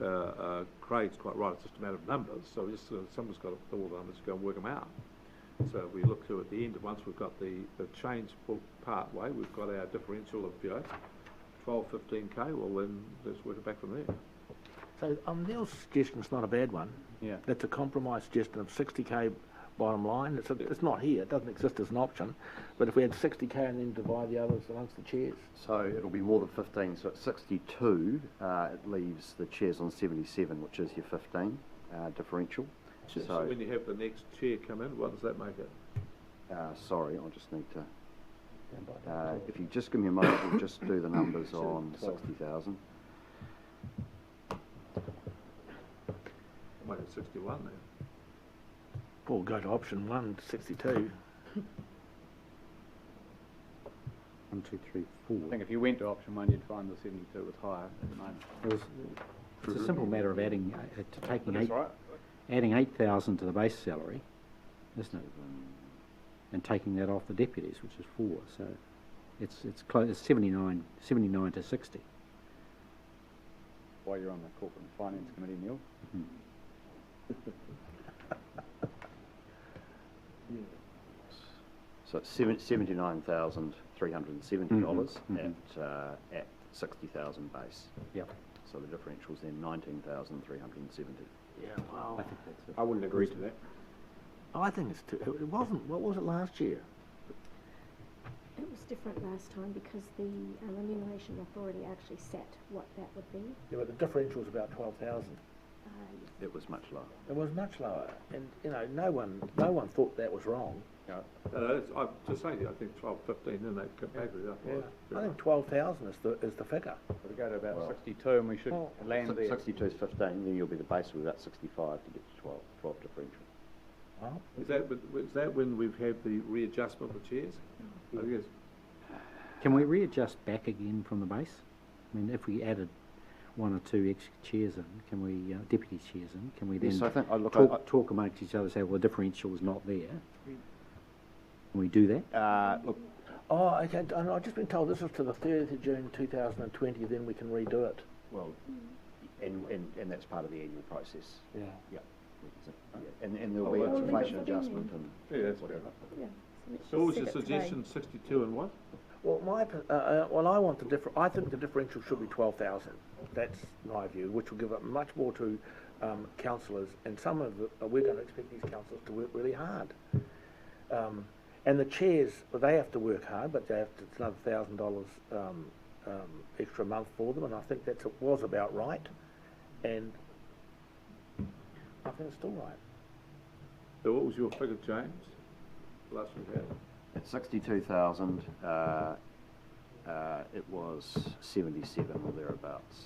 that. Craig's quite right. It's just a matter of numbers. So just someone's got to put all the numbers and go and work them out. So we look to at the end, once we've got the change part way, we've got our differential of 12, 15k. Well, then let's work it back from there. So Neil's suggestion's not a bad one. Yeah. That's a compromise suggestion of 60k bottom line. It's not here. It doesn't exist as an option. But if we had 60k and then divide the others amongst the chairs. So it'll be more than 15. So at 62, it leaves the chairs on 77, which is your 15 differential. So when you have the next chair come in, what does that make it? Sorry, I'll just need to. If you just give me a moment, we'll just do the numbers on 60,000. Make it 61 then. Well, go to option 1, 62. 1, 2, 3, 4. I think if you went to option 1, you'd find the 72 was higher at the moment. It's a simple matter of adding, That's right. adding 8,000 to the base salary, isn't it? And taking that off the deputies, which is 4. So it's close. It's 79 to 60. While you're on the Corporate and Finance Committee, Neil. So it's $79,370 at 60,000 base. Yep. So the differential's then 19,370. Yeah, wow. I think that's it. I wouldn't agree to that. I think it's too. It wasn't. What was it last year? It was different last time because the Remuneration Authority actually set what that would be. Yeah, but the differential was about 12,000. It was much lower. It was much lower, and no one thought that was wrong. I'm just saying, I think 12, 15 in that category. I think 12,000 is the figure. We'll go to about 62 and we should land there. 62 is 15, then you'll be the base with about 65 to get to 12 differential. Well, Is that when we've had the readjustment of the chairs? I guess. Can we readjust back again from the base? I mean, if we added 1 or 2 extra chairs in, can we, deputy chairs in, can we then Yes, I think, talk amongst each other, say, well, the differential is not there? Can we do that? look, oh, okay. I've just been told this is to the 30th of June 2020. Then we can redo it. well, and that's part of the annual process. Yeah. Yeah. And there'll be an inflation adjustment and Yeah, that's fair whatever. enough. Yeah. So what was your suggestion, 62 and what? Well, I want I think the differential should be 12,000. That's my view, which will give up much more to councillors, and some of we're going to expect these councillors to work really hard. And the chairs, well, they have to work hard, but they have to, it's another $1,000 extra a month for them, and I think that was about right, and I think it's still right. So what was your figure, James? Last we had. At 62,000, it was 77 or thereabouts.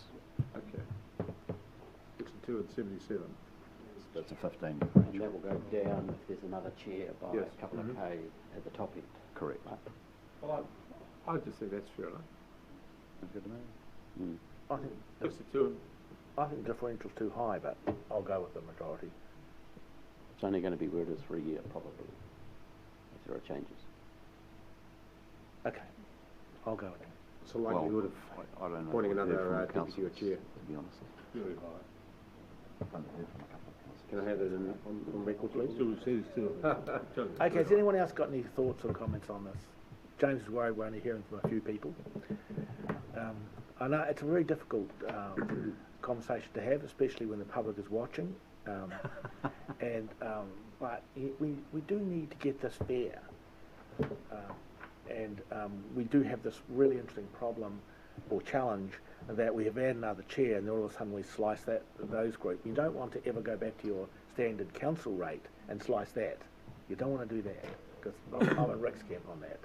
Okay. 62 and 77. That's a 15 And differential. that will go down if there's another chair by Yes. a couple of K at the top end. correct. Well, I just think that's fair enough. Sounds good to me. I think, 62, I think the differential's too high, but I'll go with the majority. It's only going to be where it is for a year, probably, if there are changes. Okay, I'll go with that. What's the likelihood of I don't know. appointing what we've heard another from the deputy or councillors, chair? to be honest. very high. I've only heard from a couple of councillors. Can I have that on record, please? Okay, has anyone else got any thoughts or comments on this? James is worried we're only hearing from a few people. I know it's a very difficult conversation to have, especially when the public is watching. But we do need to get this fair. We do have this really interesting problem or challenge that we have had another chair and all of a sudden we slice those group. You don't want to ever go back to your standard council rate and slice that. You don't want to do that, because I'm in Rick's camp on that.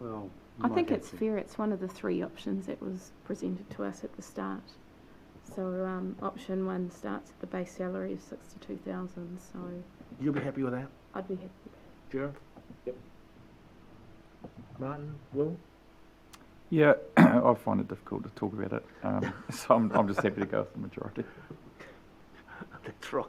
Well, I think it's fair. It's one of the three options that was presented to us at the start. So option one starts at the base salary of 62,000. So You'll be happy with that, I'd be happy. Gerard? Yep. Martin, Will? Yeah, I find it difficult to talk about it, so I'm just happy to go with the majority. That's right.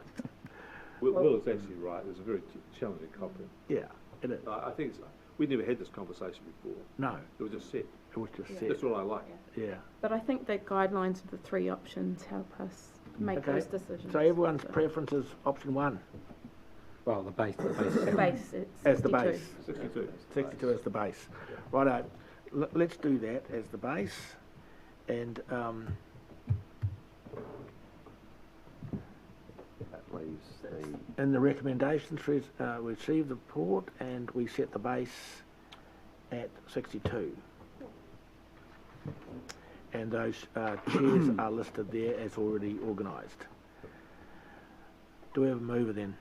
Will is actually right. It's a very challenging topic. Yeah, it is. I think we never had this conversation before. No, It was just set. it was just Yeah. said. That's what I like. Yeah. But I think the guidelines of the three options help us make Okay. those decisions. So everyone's So preference is option one, well, the base the salary. base, it's as the 62. base. 62. 62 as the base. Righto, let's do that as the base. And That leaves the in the recommendations, receive the report and we set the base at 62. And those chairs are listed there as already organised. Do we have a mover then?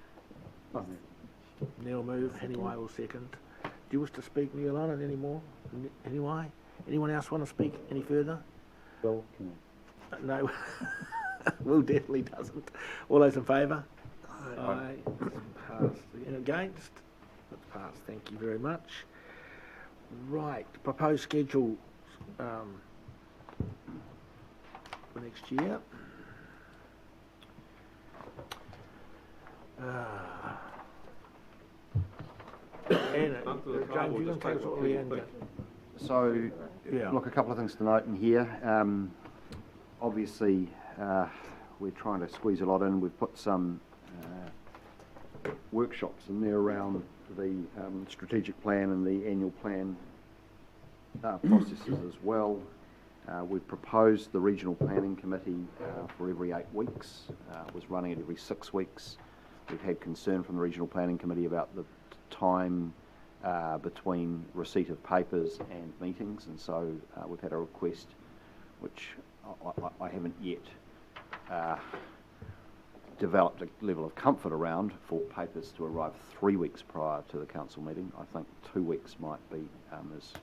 Neil move, Henny will second. Do you wish to speak, Neil, on it anymore? Anyway? Anyone else want to speak any further? Well, can No, Will definitely doesn't. All those in favour? Aye. Passed. And against? That's passed. Thank you very much. Right, proposed schedule for next year. James, you can tell us what we end. So, Yeah. look, a couple of things to note in here. Obviously, we're trying to squeeze a lot in. We've put some workshops in there around the strategic plan and the annual plan processes as well. We've proposed the regional planning committee for every 8 weeks. Was running it every 6 weeks. We've had concern from the regional planning committee about the time between receipt of papers and meetings, and so we've had a request which I haven't yet developed a level of comfort around, for papers to arrive 3 weeks prior to the council meeting. I think 2 weeks might be as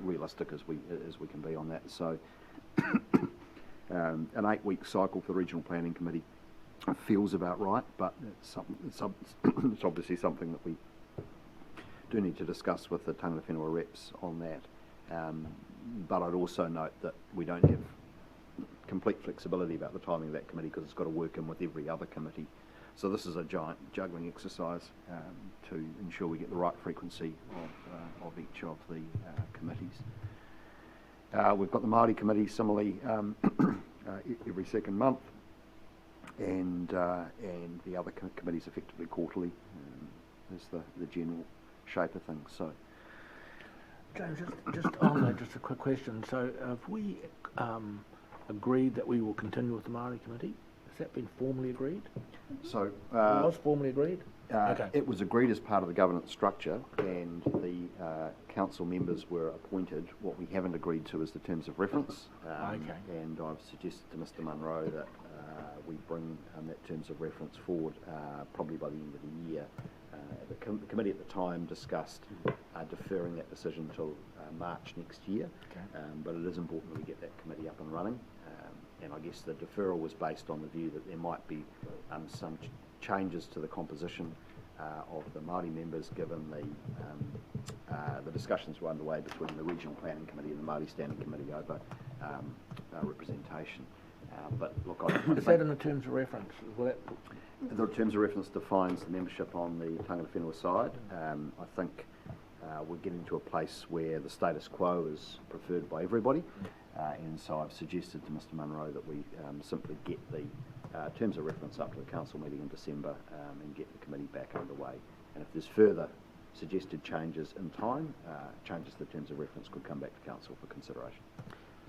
realistic as we can be on that. So an 8-week cycle for the regional planning committee feels about right, but it's obviously something that we do need to discuss with the Tangata Whenua reps on that. But I'd also note that we don't have complete flexibility about the timing of that committee, because it's got to work in with every other committee. So this is a giant juggling exercise to ensure we get the right frequency of each of the committees. We've got the Māori committee similarly every second month, and the other committees effectively quarterly is the general shape of things. So, James, just on that, just a quick question. So have we agreed that we will continue with the Māori committee? Has that been formally agreed? so It was formally agreed? Okay. it was agreed as part of the governance structure, and the council members were appointed. What we haven't agreed to is the terms of reference. Okay. And I've suggested to Mr Munro that we bring that terms of reference forward probably by the end of the year. The committee at the time discussed deferring that decision till March next year, Okay. but it is important that we get that committee up and running. And I guess the deferral was based on the view that there might be some changes to the composition of the Māori members, given the discussions were underway between the Regional Planning Committee and the Māori Standing Committee over representation. But look, I Is think that in the terms of reference? Will that, the terms of reference defines the membership on the tangata whenua side. I think we're getting to a place where the status quo is preferred by everybody, and so I've suggested to Mr Munro that we simply get the terms of reference up to the council meeting in December and get the committee back underway. And if there's further suggested changes in time, changes to the terms of reference could come back to council for consideration.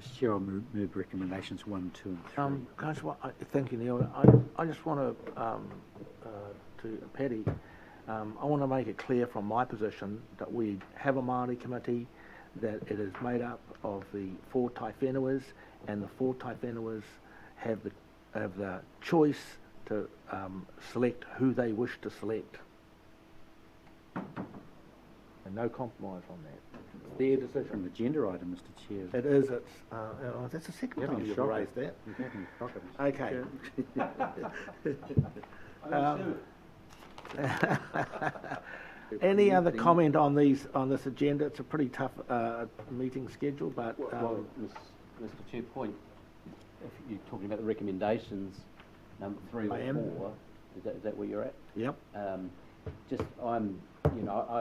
Mr Chair, I'll move recommendations 1, 2 and 3. Councillor, thank you, Neil. I just want to Paddy, I want to make it clear from my position that we have a Māori committee, that it is made up of the 4 tai whenuas, and the 4 tai whenuas have the choice to select who they wish to select. And no compromise on that. It's their decision. From agenda item, Mr Chair. It is. It's that's the second You're time having you've a shocker. raised that. You're having a Okay. Any other comment on this agenda? It's a pretty tough meeting schedule, but Well, Mr Chair, point, if you're talking about the recommendations, number 3 or I am. 4, is that where you're at? yep. I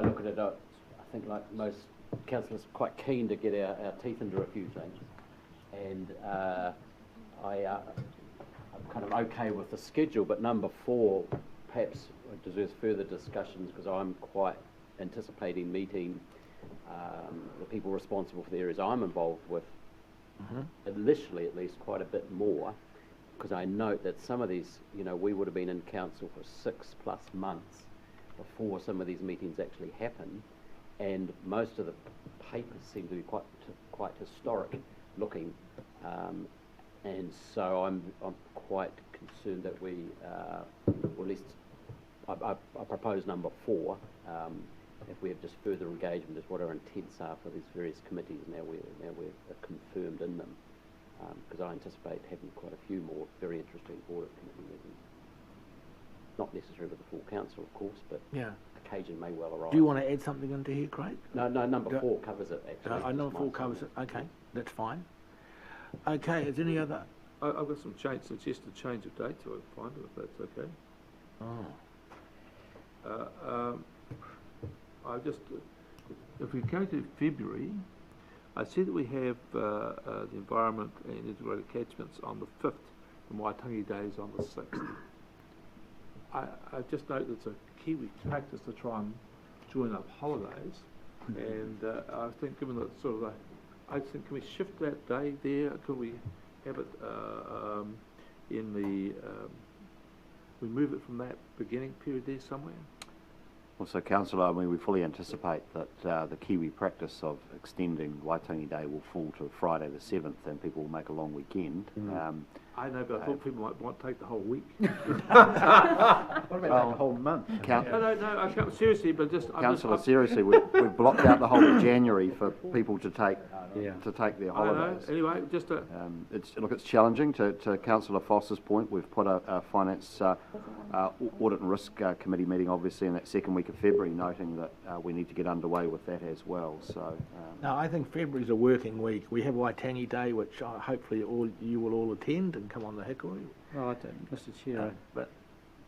look at it, I think like most councillors, quite keen to get our teeth into a few things. And I'm kind of okay with the schedule, but number 4 perhaps deserves further discussions, because I'm quite anticipating meeting the people responsible for the areas I'm involved with, initially at least, quite a bit more, because I note that some of these, we would have been in council for 6+ months before some of these meetings actually happen, and most of the papers seem to be quite historic looking, and so I'm quite concerned that we, or at least I propose number 4, if we have just further engagement as what our intents are for these various committees now we're confirmed in them, because I anticipate having quite a few more very interesting audit committee meetings. Not necessarily with the full council, of course, but Yeah. occasion may well arise. Do you want to add something into here, Craig? No, number Yeah. 4 covers it, actually. I know 4 covers it. Okay, that's fine. Okay, is any other? I've got some suggested change of date to it, find it, if that's okay. Oh. If we go to February, I see that we have the environment and integrated catchments on the 5th, and Waitangi Day is on the 6th. I just note it's a Kiwi practice to try and join up holidays, and I think given that sort of I think, can we shift that day there? Can we have it in the, we move it from that beginning period there somewhere? Well, so Councillor, we fully anticipate that the Kiwi practice of extending Waitangi Day will fall to Friday the 7th, and people will make a long weekend. I know, but I thought people might want to take the whole week. What about the whole month? No, I can't, seriously, but just... Councillor, seriously, we've blocked out the whole of January for people to take their holidays. Anyway, just a... It's challenging. To Councillor Foss's point, we've put a finance audit and risk committee meeting, obviously, in that second week of February, noting that we need to get underway with that as well. So. No, I think February's a working week. We have Waitangi Day, which hopefully you will all attend and come on the hikoi. Well, Mr Chair, But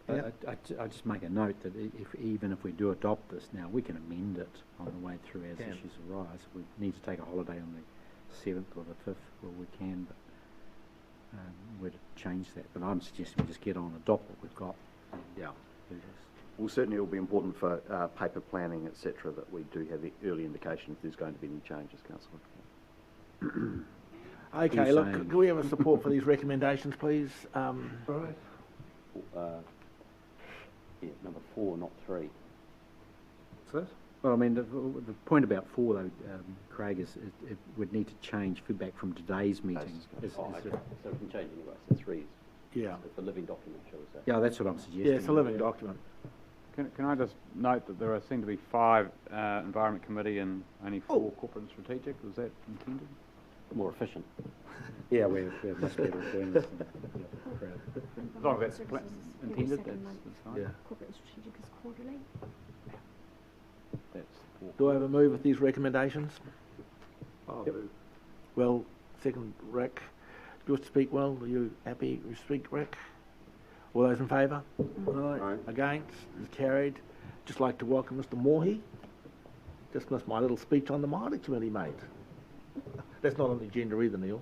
I just make a note that even if we do adopt this now, we can amend it on the way through as issues arise. If we need to take a holiday on the 7th or the 5th, well, we can, but we'd change that. But I'm suggesting we just get on, adopt what we've got. yeah. Well, certainly it will be important for paper planning, etc., that we do have the early indication if there's going to be any changes, Councillor. Okay, look, can we have a support for these recommendations, please? Right. Number 4, not 3. What's that? Well, I mean, the point about 4, though, Craig, is it would need to change feedback from today's meeting. Okay. So we can change anyway, so 3 is Yeah. the living document, shall we say. Yeah, that's what I'm suggesting. Yeah, it's a living document. Can I just note that there seem to be 5 Environment Committee and only 4 Corporate and Strategic? Was that intended? more efficient. Yeah, we're much better at doing this than the other crowd. As long as that's Services every intended, second that's month. fine. Yeah. Corporate and strategic is quarterly. That's Do I have a move with these recommendations? I'll Yep. move. Well, second, Rick. Do you want to speak, Will? Are you happy to speak, Rick? All those in favour? Aye. Against? Is carried. Just like to welcome Mr. Mohi. Just missed my little speech on the Māori committee, mate. That's not on the agenda either, Neil.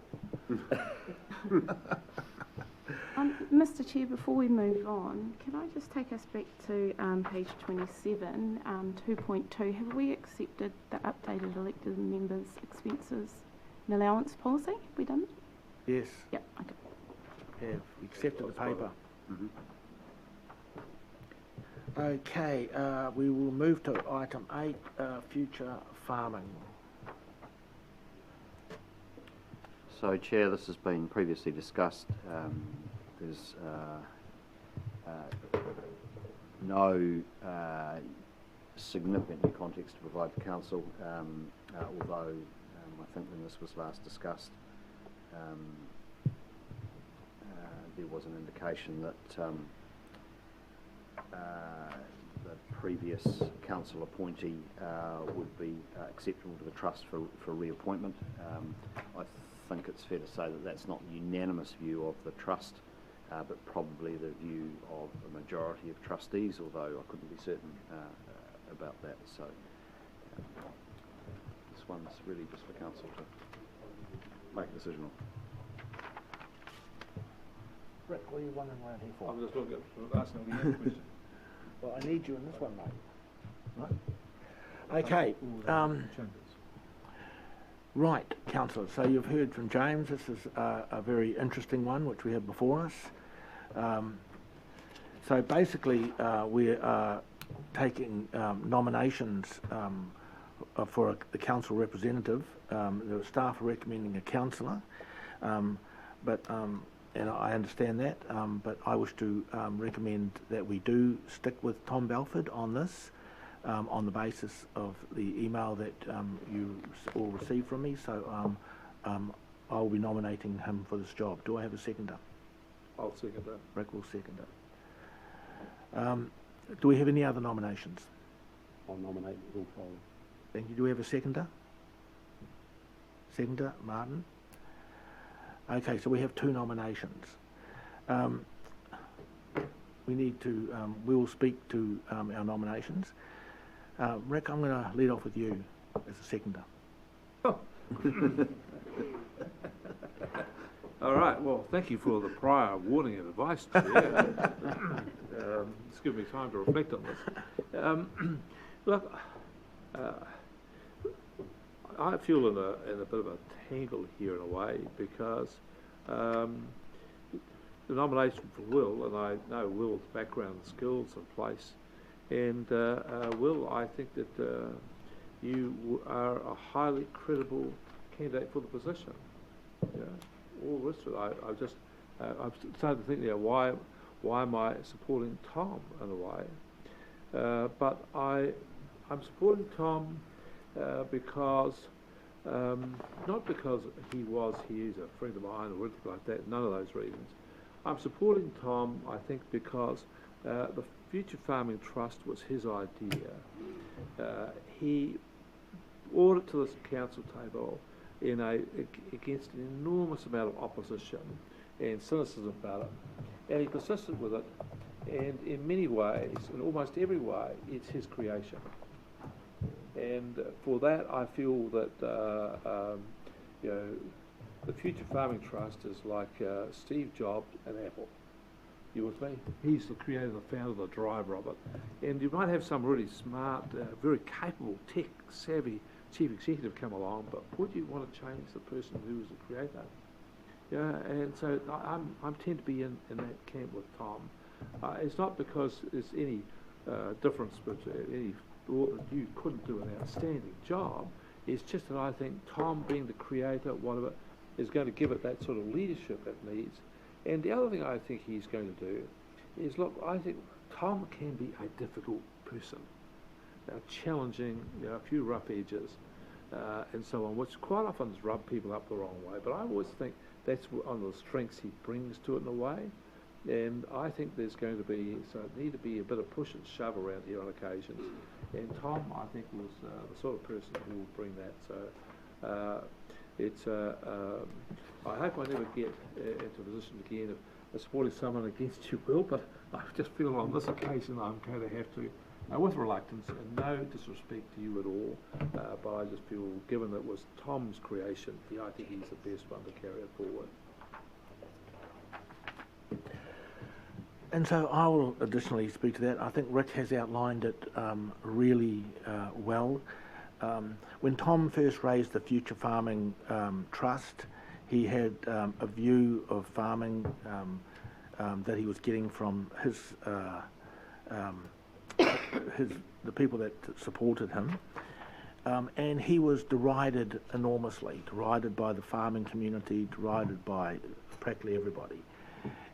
Mr. Chair, before we move on, can I just take us back to page 27, 2.2? Have we accepted the updated elected members' expenses and allowance policy? Have we done that? Yes, Yep, okay. have accepted the paper. Mhm. Okay, we will move to item 8, future farming. So, Chair, this has been previously discussed. There's no significant new context to provide to Council, although I think when this was last discussed, there was an indication that the previous council appointee would be acceptable to the trust for reappointment. I think it's fair to say that that's not the unanimous view of the trust, but probably the view of a majority of trustees, although I couldn't be certain about that. So this one's really just for council to make a decision on. Rick, what are you wondering around here for? I'm just looking at asking the end question. Well, I need you in this one, mate. Right? Okay, right, Councillor, so you've heard from James. This is a very interesting one which we have before us. So basically we are taking nominations for the council representative. The staff are recommending a councillor, and I understand that, but I wish to recommend that we do stick with Tom Belford on this, on the basis of the email that you all received from me. So I will be nominating him for this job. Do I have a seconder? I'll second that. Rick will second it. Do we have any other nominations? I'll nominate Will Foley. Thank you. Do we have a seconder? Seconder, Martin. Okay, so we have 2 nominations. We need to, we will speak to our nominations. Rick, I'm going to lead off with you as a seconder. All right, well, thank you for the prior warning and advice, Chair. It's given me time to reflect on this. Look, I feel in a bit of a tangle here in a way, because the nomination for Will, and I know Will's background and skills in place, and Will, I think that you are a highly credible candidate for the position. Yeah, all the rest of it, I've started to think now, why am I supporting Tom in a way? But I'm supporting Tom because not because he's a friend of mine or anything like that, none of those reasons. I'm supporting Tom, I think, because the Future Farming Trust was his idea. He brought it to this council table against an enormous amount of opposition and cynicism about it, and he persisted with it, and in many ways, in almost every way, it's his creation. And for that, I feel that the Future Farming Trust is like Steve Jobs and Apple. You with me? He's the creator, the founder, the driver of it. And you might have some really smart, very capable, tech-savvy chief executive come along, but would you want to change the person who was the creator? Yeah, and so I tend to be in that camp with Tom. It's not because there's any difference between any thought that you couldn't do an outstanding job. It's just that I think Tom, being the creator, whatever, is going to give it that sort of leadership it needs. And the other thing I think he's going to do is, look, I think Tom can be a difficult person, challenging, a few rough edges. and so on, which quite often has rubbed people up the wrong way. But I always think that's one of the strengths he brings to it in a way. And I think there's going to be, need to be a bit of push and shove around here on occasions. And Tom, I think, was the sort of person who will bring that. So I hope I never get into a position again of supporting someone against your will, but I just feel on this occasion I'm going to have to, with reluctance, and no disrespect to you at all, but I just feel, given that it was Tom's creation, I think he's the best one to carry it forward. And so I will additionally speak to that. I think Rick has outlined it really well. When Tom first raised the Future Farming Trust, he had a view of farming that he was getting from the people that supported him, and he was derided enormously, derided by the farming community, derided by practically everybody.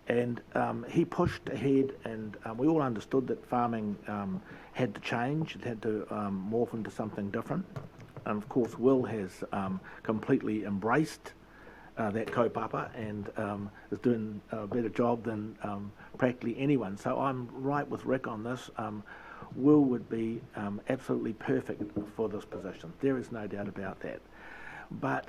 And he pushed ahead, and we all understood that farming had to change, it had to morph into something different. And of course, Will has completely embraced that kaupapa and is doing a better job than practically anyone. So I'm right with Rick on this. Will would be absolutely perfect for this position. There is no doubt about that. But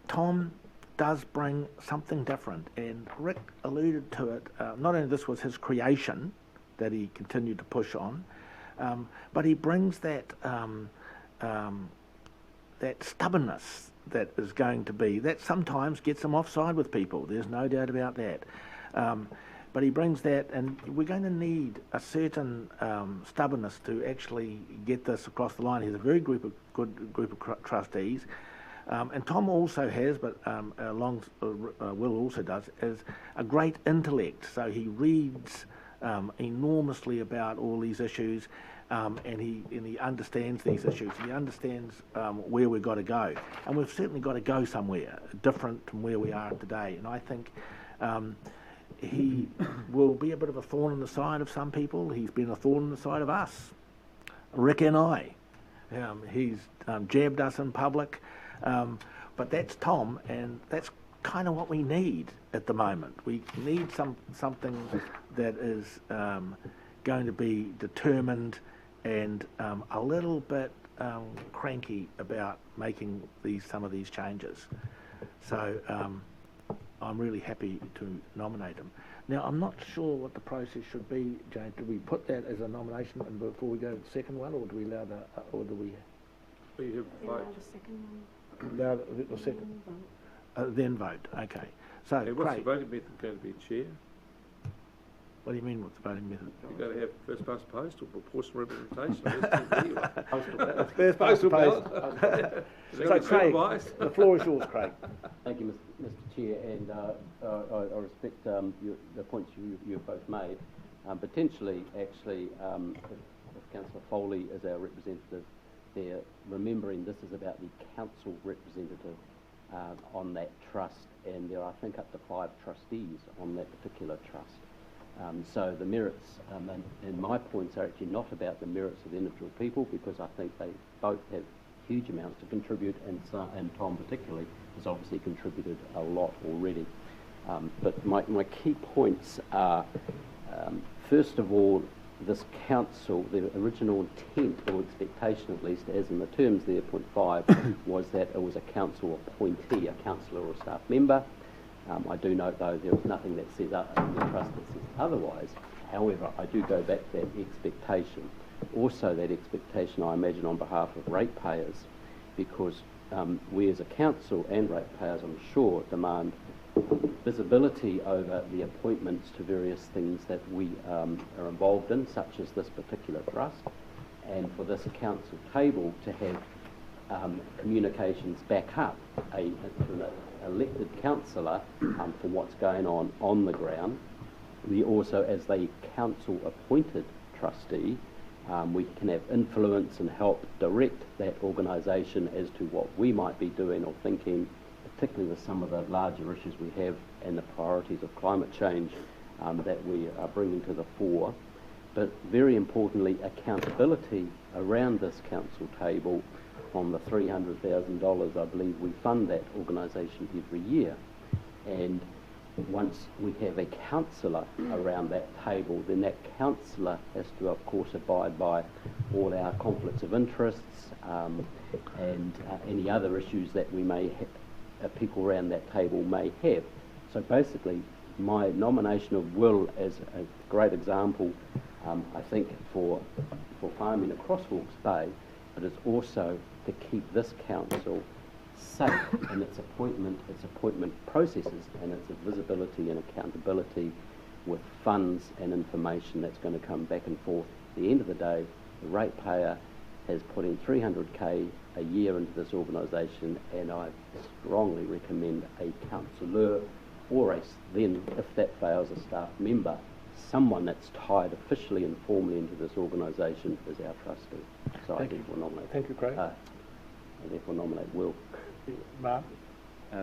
Tom does bring something different, and Rick alluded to it. Not only this was his creation that he continued to push on, but he brings that that stubbornness that is going to be, that sometimes gets him offside with people, there's no doubt about that. But he brings that, and we're going to need a certain stubbornness to actually get this across the line. He's a very good group of trustees. And Tom also has, but Will also does, is a great intellect. So he reads enormously about all these issues, and he understands these issues. He understands where we've got to go, and we've certainly got to go somewhere different from where we are today. And I think he will be a bit of a thorn in the side of some people. He's been a thorn in the side of us, Rick and I. He's jabbed us in public. But that's Tom, and that's kind of what we need at the moment. We need something that is going to be determined and a little bit cranky about making some of these changes. So I'm really happy to nominate him. Now, I'm not sure what the process should be, Jane. Do we put that as a nomination and before we go to the second one, or do we allow or do we? You have Allow vote. the second one. Allow the second. Then vote. Okay. So, What's the Craig, voting method going to be, Chair? what do you mean? What's the voting method? You've got to have first past the post or proportional representation. First past the post. So, Craig, supervised? the floor is yours, Craig. Thank you, Mr. Chair, and I respect the points you've both made. Potentially, actually, if Councillor Foley is our representative there, remembering this is about the council representative on that trust, and there are, I think, up to 5 trustees on that particular trust. So the merits, and my points are actually not about the merits of the individual people, because I think they both have huge amounts to contribute, and Tom particularly has obviously contributed a lot already. But my key points are, first of all, this council, the original intent or expectation, at least as in the terms there, point 5, was that it was a council appointee, a councillor or staff member. I do note, though, there is nothing that says in the trust that says otherwise. However, I do go back to that expectation. Also, that expectation, I imagine, on behalf of ratepayers, because we as a council and ratepayers, I'm sure, demand visibility over the appointments to various things that we are involved in, such as this particular trust, and for this council table to have communications back up an elected councillor for what's going on the ground. We also, as the council appointed trustee, we can have influence and help direct that organisation as to what we might be doing or thinking, particularly with some of the larger issues we have and the priorities of climate change that we are bringing to the fore. But very importantly, accountability around this council table from the $300,000 I believe we fund that organisation every year. And once we have a councillor around that table, then that councillor has to, of course, abide by all our conflicts of interests and any other issues that we may people around that table may have. So basically, my nomination of Will as a great example, I think, for farming across Hawke's Bay, but it's also to keep this council safe in its appointment processes and its visibility and accountability with funds and information that's going to come back and forth. At the end of the day, the ratepayer has put in $300K a year into this organisation, and I strongly recommend a councillor or then, if that fails, a staff member, someone that's tied officially and formally into this organisation is our trustee. So I therefore nominate. Thank you, Craig. I therefore nominate Will. Mark?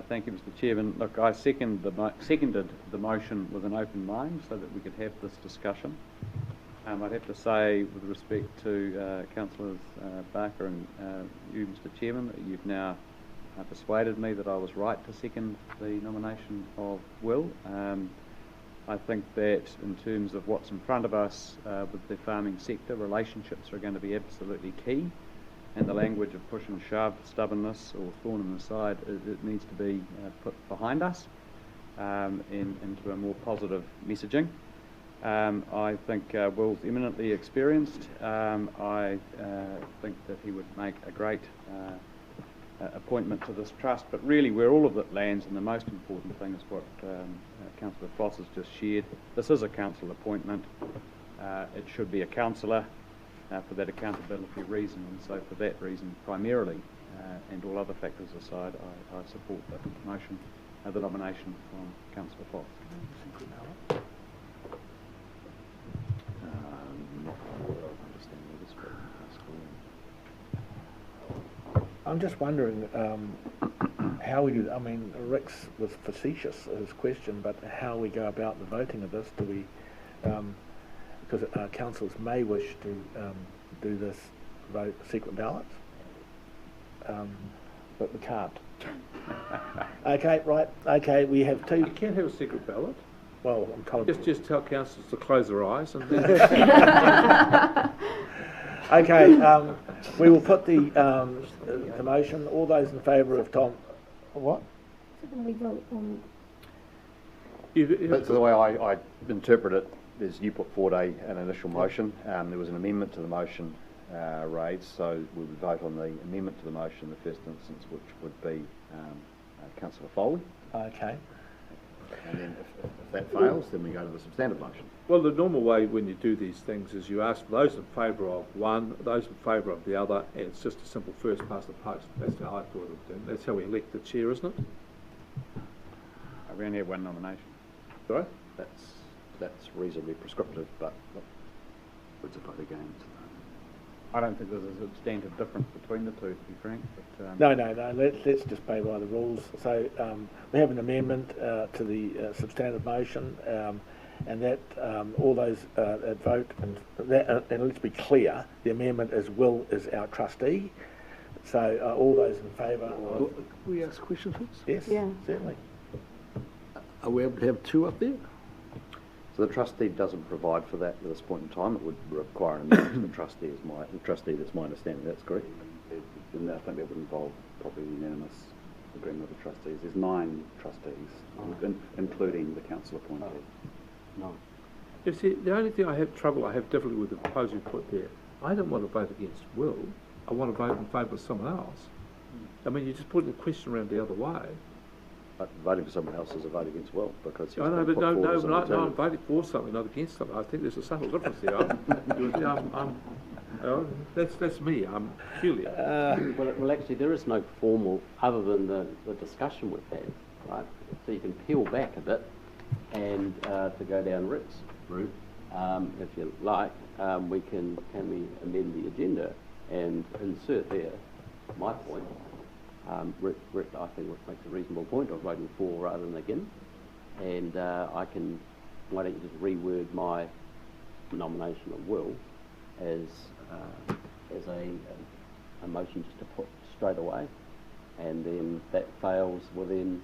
Thank you, Mr. Chairman. Look, I seconded the motion with an open mind so that we could have this discussion. I'd have to say, with respect to Councillors Barker and you, Mr. Chairman, that you've now persuaded me that I was right to second the nomination of Will. I think that in terms of what's in front of us with the farming sector, relationships are going to be absolutely key. And the language of push and shove, stubbornness or thorn in the side, it needs to be put behind us into a more positive messaging. I think Will's eminently experienced. I think that he would make a great appointment to this trust, but really where all of it lands, and the most important thing is what Councillor Foss has just shared. This is a council appointment. It should be a councillor. For that accountability reason, and so for that reason primarily, and all other factors aside, I support the motion, the nomination from Councillor Fox. I'm just wondering how we do. I mean, Rick's was facetious in his question, but how we go about the voting of this? Do we? Because councillors may wish to do this vote secret ballots, but we can't. Okay, right. Okay, we have two. You can't have a secret ballot. Well, I'm told. Just tell councillors to close their eyes and then. Okay, we will put the motion. All those in favour of Tom. What? So then we vote on. That's the way I interpret it. Is you put forward an initial motion. There was an amendment to the motion raised, so we would vote on the amendment to the motion in the first instance, which would be Councillor Foley. Okay. And then if that fails, then we go to the substantive motion. Well, the normal way when you do these things is you ask for those in favour of one, those in favour of the other, and it's just a simple first past the post. That's how I thought it would do. That's how we elect the chair, isn't it? We only have one nomination. Sorry? That's reasonably prescriptive, but it's a vote again. I don't think there's a substantive difference between the two, to be frank. But, No. Let's just play by the rules. So we have an amendment to the substantive motion, and that all those that vote and let's be clear, the amendment is Will is our trustee. So all those in favour. Can we ask questions, please? Yes, Yeah. certainly. Are we able to have two up there? So the trustee doesn't provide for that at this point in time. It would require an amendment to the trustee. That's my understanding. That's correct. And I think that would involve probably unanimous agreement of the trustees. There's 9 trustees, including the council appointee. No. You see, the only thing I have difficulty with the proposal you put there, I don't want to vote against Will. I want to vote in favour of someone else. I mean, you're just putting the question around the other way. But voting for someone else is a vote against Will, because he's I know, been but put forward as an I'm alternative. voting for something, not against something. I think there's a subtle difference there. That's me. I'm peculiar. Well, actually, there is no formal, other than the discussion we've had, right? So you can peel back a bit and to go down Rick's route, if you like, can we amend the agenda and insert there my point. Rick, I think, makes a reasonable point of voting for rather than against, and why don't you just reword my nomination of Will as a motion just to put straight away, and then that fails, well then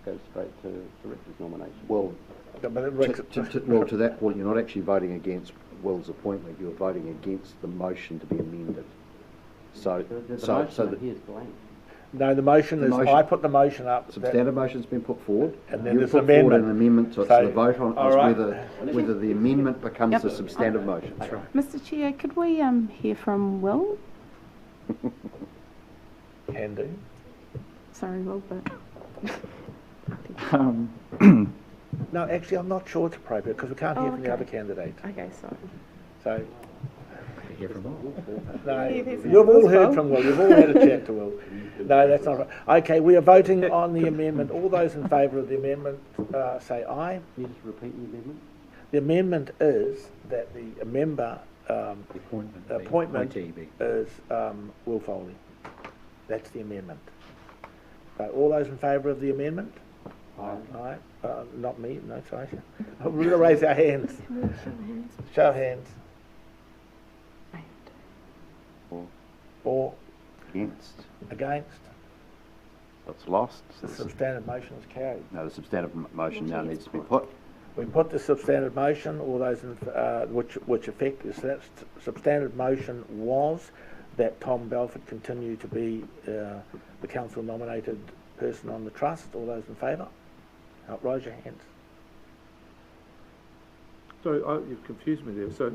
goes straight to director's nomination. Well, well, to that point, you're not actually voting against Will's appointment, you're voting against the motion to be amended. So, The so motion the, here is blank. No, the motion is, I put the motion up. substantive motion's been put forward, And then you there's put amendment. forward an amendment to So- the vote on all is right. whether the amendment becomes a substantive motion. That's right. Mr Chair, could we hear from Will? Can do. Sorry, Will, but No, actually, I'm not sure it's appropriate because we can't hear from the other candidate. okay, sorry. So, Hear from all. no, Yeah, there's you've all Will's heard Will. from Will. You've all had a chat to Will. No, that's not right. Okay, we are voting on the amendment. All those in favour of the amendment say aye. Can you just repeat the amendment? The amendment is that the member appointment is Will Foley. That's the amendment. So all those in favour of the amendment? Aye. Not me, no, sorry. We're going to raise our hands. Can we show hands? Show of hands. Or Against, against? that's lost. The substantive motion is carried. No, the substantive motion now needs to be put. We put the substantive motion, all those in, which effect is that substantive motion was that Tom Belford continue to be the council nominated person on the trust. All those in favour? Raise your hands. Sorry, you've confused me there. So,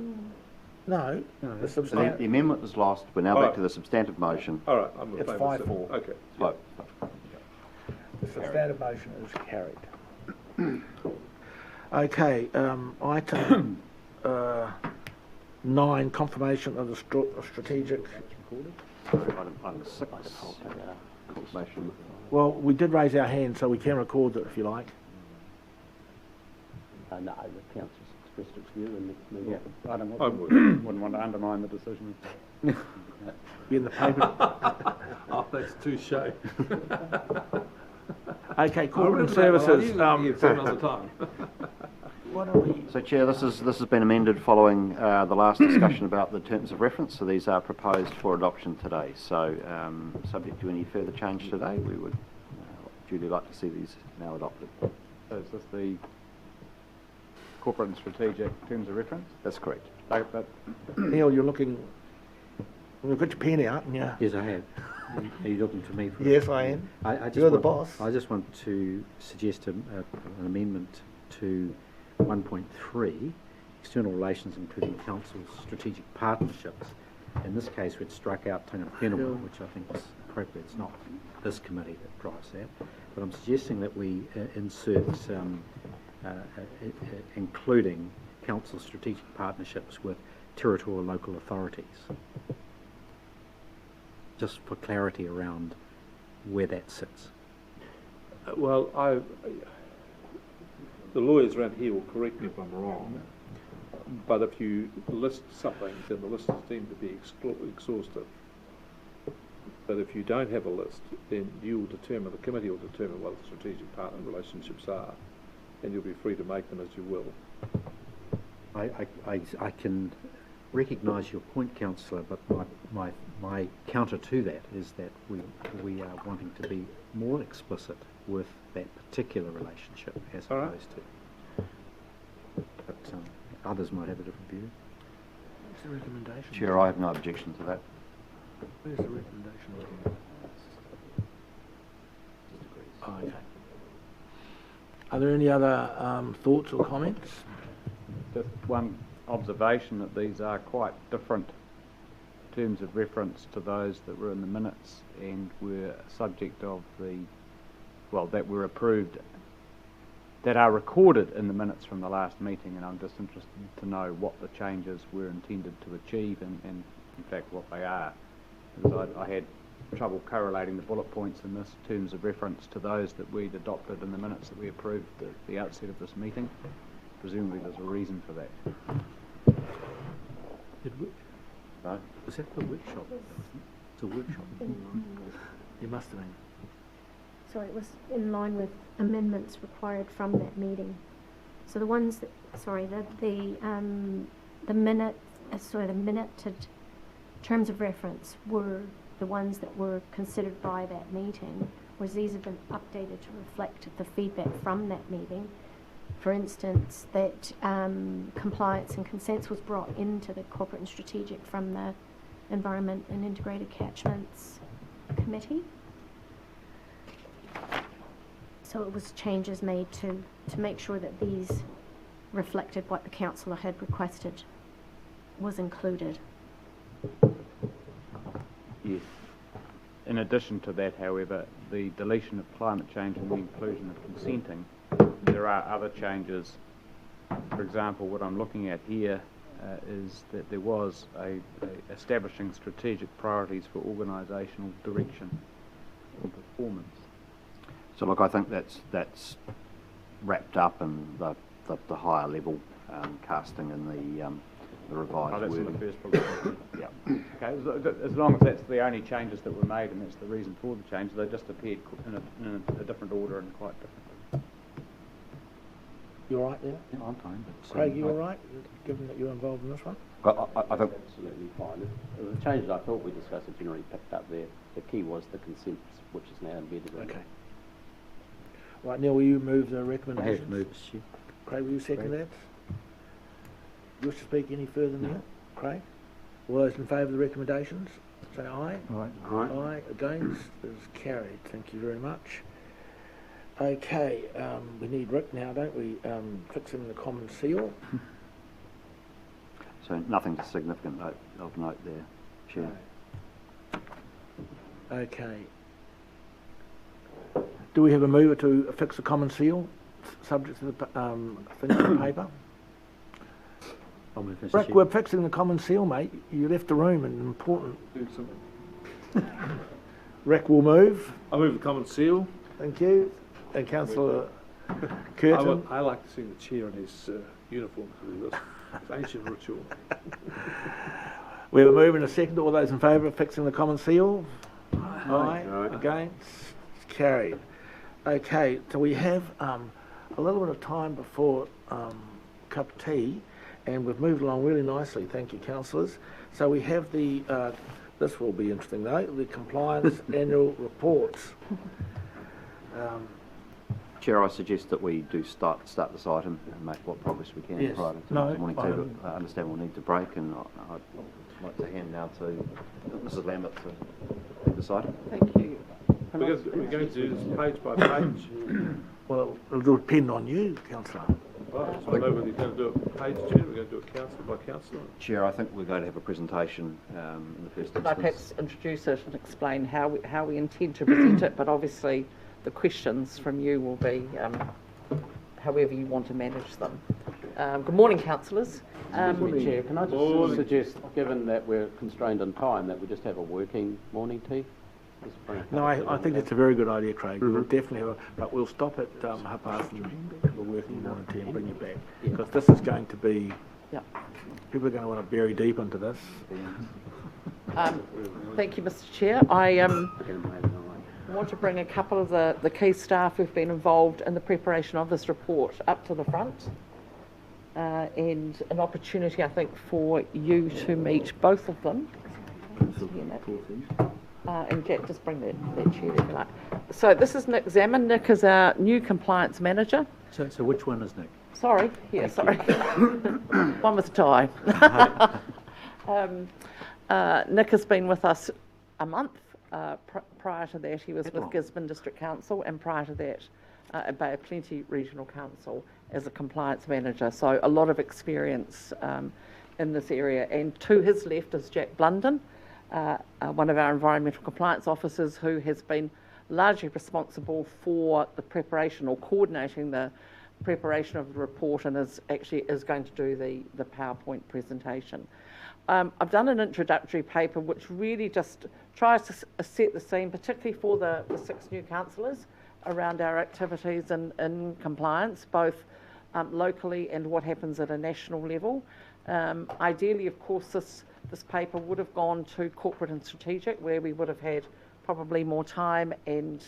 No, the So the substantive. amendment was lost, we're now back to the substantive motion. all right, I'm in It's favour. 5-4. Okay. Vote. The substantive motion is carried. Okay, item 9, confirmation of the strategic. Item 6, confirmation. Well, we did raise our hand, so we can record it if you like. No, the council's expressed its view and let's move on. I don't I want, would. wouldn't want to undermine the decision. Be in the paper. Oh, that's too shy. Okay, corporate services. Another time. What are we? So Chair, this has been amended following the last discussion about the terms of reference, so these are proposed for adoption today. So subject to any further change today, we would duly like to see these now adopted. So is this the corporate and strategic terms of reference? That's correct. But Neil, you're looking. You've got your pen out, and yeah. Yes, I have. Are you looking to me for Yes, I am. I just You're the want- boss. I just want to suggest an amendment to 1.3, external relations including council's strategic partnerships. In this case, we'd struck out Tanga Whenua, which I think is appropriate. It's not this committee that drives that. But I'm suggesting that we insert including council's strategic partnerships with territorial local authorities. Just for clarity around where that sits. Well, the lawyers around here will correct me if I'm wrong, but if you list something, then the list is deemed to be exhaustive. But if you don't have a list, then you will determine, the committee will determine what the strategic partner relationships are, and you'll be free to make them as you will. I can recognise your point, Councillor, but my counter to that is that we are wanting to be more explicit with that particular relationship as All right. opposed to. But others might have a different view. What's the recommendation? Chair, I have no objection to that. Where's the recommendation? Oh, okay. Are there any other thoughts or comments? just one observation that these are quite different terms of reference to those that were in the minutes and were subject of the, well, that were approved, that are recorded in the minutes from the last meeting, and I'm just interested to know what the changes were intended to achieve and in fact what they are. Because I had trouble correlating the bullet points in this terms of reference to those that we'd adopted in the minutes that we approved at the outset of this meeting. Presumably there's a reason for that. No? Was that the workshop? It's a workshop. You must have been. Sorry, it was in line with amendments required from that meeting. So the ones that, sorry, the minute to terms of reference were the ones that were considered by that meeting, was these have been updated to reflect the feedback from that meeting. For instance, that compliance and consents was brought into the corporate and strategic from the Environment and Integrated Catchments Committee. So it was changes made to make sure that these reflected what the councillor had requested was included. Yes. In addition to that, however, the deletion of climate change and the inclusion of consenting, there are other changes. For example, what I'm looking at here is that there was a establishing strategic priorities for organisational direction and performance. So look, I think that's wrapped up in the higher level casting in the revised that's wording. in the first bullet. Yeah. Okay, as long as that's the only changes that were made and that's the reason for the change, they just appeared in a different order and quite differently. You all right there? Yeah, I'm fine. But, Craig, you all right, given that you're involved in this one? I think Absolutely fine. The changes I thought we discussed are generally picked up there. The key was the consent, which is now embedded in Okay. Right, Neil, will you move the I recommendations? have moved, Mr. Chair. Craig, will you second Craig. that? You wish to speak any further, Neil? Craig? All those in favour of the recommendations, say aye. Right. Aye. Against is carried. Thank you very much. Okay, we need Rick now, don't we? Fixing the common seal. so. Nothing significant of note there, Chair. Okay. Do we have a mover to affix the common seal, subject to the thing on the paper? I'll move, Mr. Rick, Chair. we're fixing the common seal, mate. You left the room, and important. Do something. Rick will move. I move the common seal. Thank you. And Councillor Curtin. I like to see the chair in his uniform through this. It's ancient ritual. We have a move and a second. All those in favour of fixing the common seal? Aye. Against? It's carried. Okay, so we have a little bit of time before cup of tea, and we've moved along really nicely. Thank you, councillors. So we have the, this will be interesting though, the compliance annual reports. Chair, I suggest that we do start this item and make what progress we can Yes. prior to No, morning tea. But I understand we'll need to break, and I'd like to hand now to Mrs. Lambert to take this item. Thank you. We're going to do this page by page. Well, it'll depend on you, councillor. Right, so I know whether you're going to do it page, Chair, we're going to do it councillor by councillor. Chair, I think we're going to have a presentation in the first Could I instance. perhaps introduce it and explain how we intend to present it, but obviously the questions from you will be however you want to manage them. Good morning, councillors. Chair, can I just suggest, given that we're constrained in time, that we just have a working morning tea? Just bring a No, cup of I tea think in it's a very good idea, Craig. We'll definitely have but we'll stop at 1:30 and we'll work in the morning tea and bring you back. Because this is going to be, people are going to want to bury deep into this. Thank you, Mr. Chair. I want to bring a couple of the key staff who've been involved in the preparation of this report up to the front. And an opportunity, I think, for you to meet both of them. And Jack, just bring that chair if you like. So this is Nick Zaman. Nick is our new compliance manager. So which one is Nick? Sorry, yeah, sorry. One with a tie. Nick has been with us a month. Prior to that, he was with Gisborne District Council, and prior to that, at Bay of Plenty Regional Council as a compliance manager. So a lot of experience in this area. And to his left is Jack Blunden, one of our environmental compliance officers who has been largely responsible for the preparation or coordinating the preparation of the report and is going to do the PowerPoint presentation. I've done an introductory paper which really just tries to set the scene, particularly for the 6 new councillors, around our activities in compliance, both locally and what happens at a national level. Ideally, of course, this paper would have gone to corporate and strategic, where we would have had probably more time and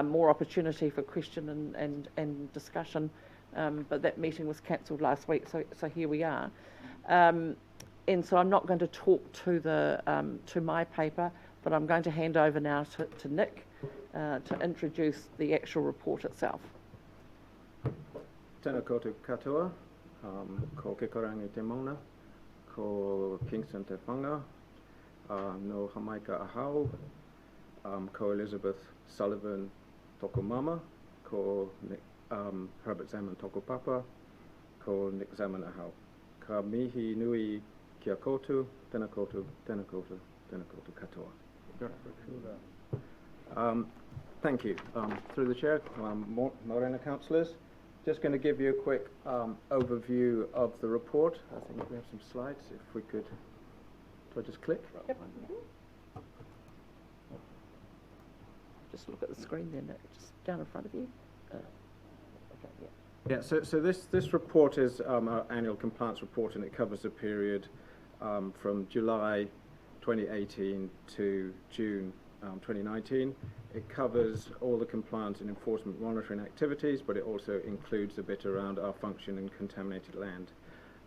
more opportunity for question and discussion, but that meeting was cancelled last week, so here we are. And so I'm not going to talk to to my paper, but I'm going to hand over now to Nick to introduce the actual report itself. Tēnā koutou katoa, ko Kikorangi te Mona, ko Kingston te Whanga, no Hamaika Ahau, ko Elizabeth Sullivan toko mama, ko Nick, Herbert Zaman toko papa, ko Nick Zaman Ahau. Ka mihi nui kia koutou, tēnā koutou, tēnā koutou, tēnā koutou katoa. Thank you. Through the chair, Morena councillors, just going to give you a quick overview of the report. I think we have some slides. If we could, do I just click? Yep. Just look at the screen there, Nick, just down in front of you. Okay, yeah. Yeah, so this report is our annual compliance report, and it covers the period from July 2018 to June 2019. It covers all the compliance and enforcement monitoring activities, but it also includes a bit around our function in contaminated land.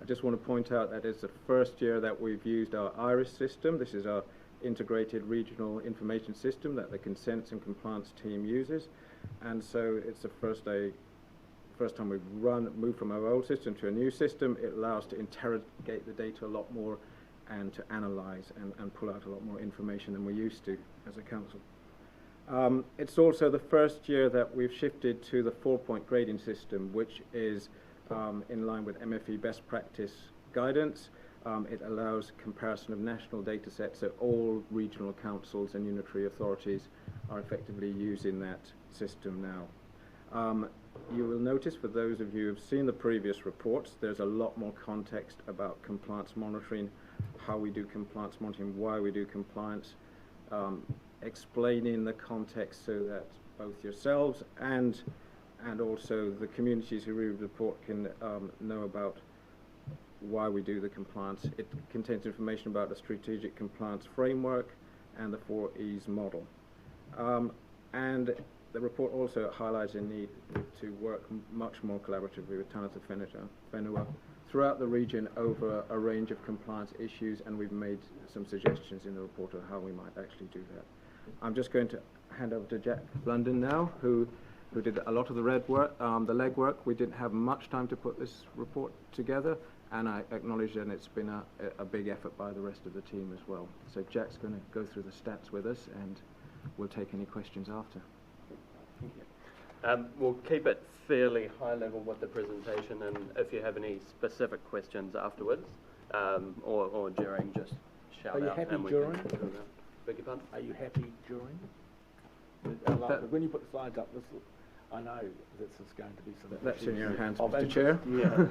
I just want to point out that it's the first year that we've used our IRIS system. This is our integrated regional information system that the consents and compliance team uses, and so it's the first time we've moved from our old system to a new system. It allows us to interrogate the data a lot more and to analyse and pull out a lot more information than we used to as a council. It's also the first year that we've shifted to the 4-point grading system, which is in line with MFE best practice guidance. It allows comparison of national data sets, so all regional councils and unitary authorities are effectively using that system now. You will notice, for those of you who have seen the previous reports, there's a lot more context about compliance monitoring, how we do compliance monitoring, why we do compliance, explaining the context so that both yourselves and also the communities who read the report can know about why we do the compliance. It contains information about the strategic compliance framework and the 4 E's model. And the report also highlights a need to work much more collaboratively with Tāngata Whenua throughout the region over a range of compliance issues, and we've made some suggestions in the report on how we might actually do that. I'm just going to hand over to Jack London now, who did a lot of the the legwork. We didn't have much time to put this report together, and I acknowledge that it's been a big effort by the rest of the team as well. So Jack's going to go through the stats with us, and we'll take any questions after. Thank you. We'll keep it fairly high level with the presentation, and if you have any specific questions afterwards or during, just shout out. Are you happy and we during? Beg your pardon? Are you happy during? When you put the slides up, I know this is going to be some... That's in your hands, of Mr. Chair. Yeah.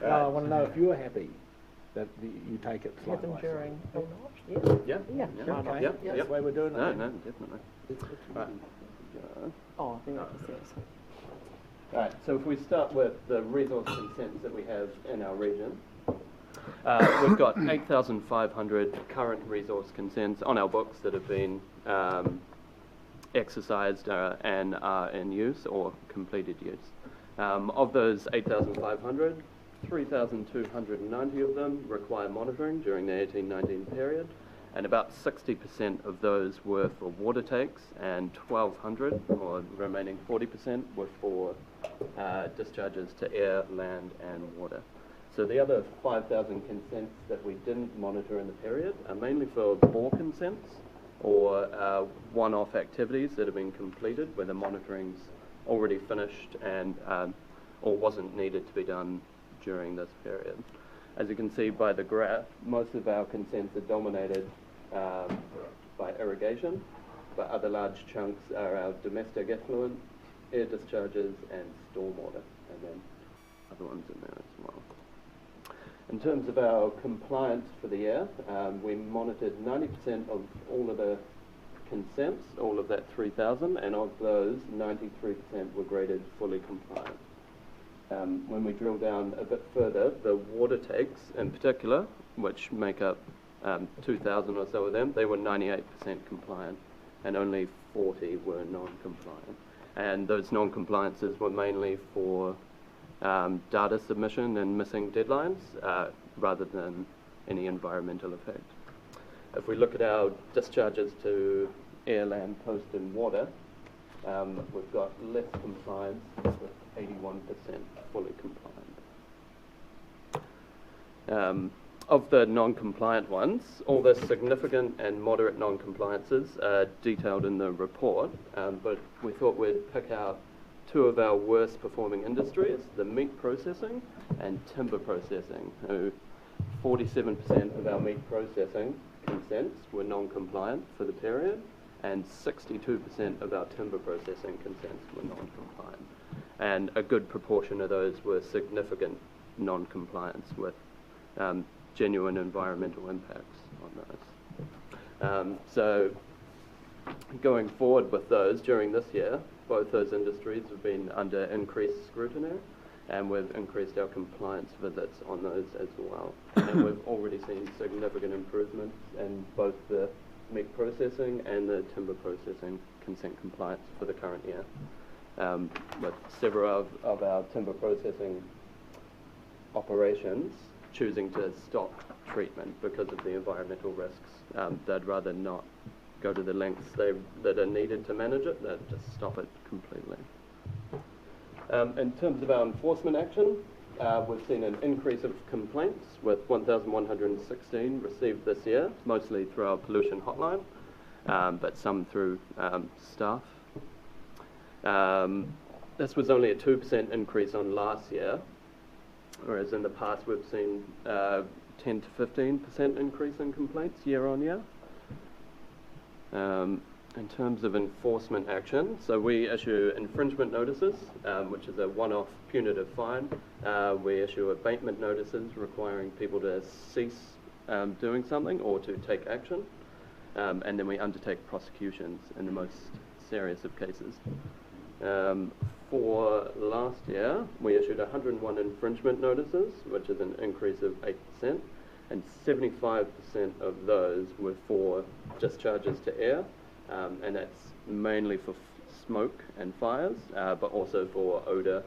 No, I want to know if you're happy that you take it slide by slide. During or not? Yeah. Okay, Yeah. that's the way we're doing it. No, then. definitely. Right. Oh, I think that's it. Right, so if we start with the resource consents that we have in our region, we've got 8,500 current resource consents on our books that have been exercised and are in use or completed use. Of those 8,500, 3,290 of them require monitoring during the 18-19 period, and about 60% of those were for water takes, and 1,200, or the remaining 40%, were for discharges to air, land, and water. So the other 5,000 consents that we didn't monitor in the period are mainly for bore consents or one-off activities that have been completed where the monitoring's already finished and or wasn't needed to be done during this period. As you can see by the graph, most of our consents are dominated by irrigation, but other large chunks are our domestic effluent, air discharges, and stormwater, and then other ones in there as well. In terms of our compliance for the year, we monitored 90% of all of the consents, all of that 3,000, and of those, 93% were graded fully compliant. When we drill down a bit further, the water takes in particular, which make up 2,000 or so of them, they were 98% compliant, and only 40 were non-compliant. And those non-compliances were mainly for data submission and missing deadlines, rather than any environmental effect. If we look at our discharges to air, land, coast and water, we've got less compliance with 81% fully compliant. Of the non-compliant ones, all the significant and moderate non-compliances are detailed in the report, but we thought we'd pick out two of our worst performing industries, the meat processing and timber processing, who 47% of our meat processing consents were non-compliant for the period, and 62% of our timber processing consents were non-compliant. And a good proportion of those were significant non-compliance with genuine environmental impacts on those. So going forward with those during this year, both those industries have been under increased scrutiny, and we've increased our compliance visits on those as well. And we've already seen significant improvements in both the meat processing and the timber processing consent compliance for the current year. With several of our timber processing operations choosing to stop treatment because of the environmental risks. They'd rather not go to the lengths that are needed to manage it, they'd just stop it completely. In terms of our enforcement action, we've seen an increase of complaints with 1,116 received this year, mostly through our pollution hotline, but some through staff. This was only a 2% increase on last year, whereas in the past we've seen 10 to 15% increase in complaints year on year. In terms of enforcement action, so we issue infringement notices, which is a one-off punitive fine. We issue abatement notices requiring people to cease doing something or to take action, and then we undertake prosecutions in the most serious of cases. For last year, we issued 101 infringement notices, which is an increase of 8%, and 75% of those were for discharges to air, and that's mainly for smoke and fires, but also for odour,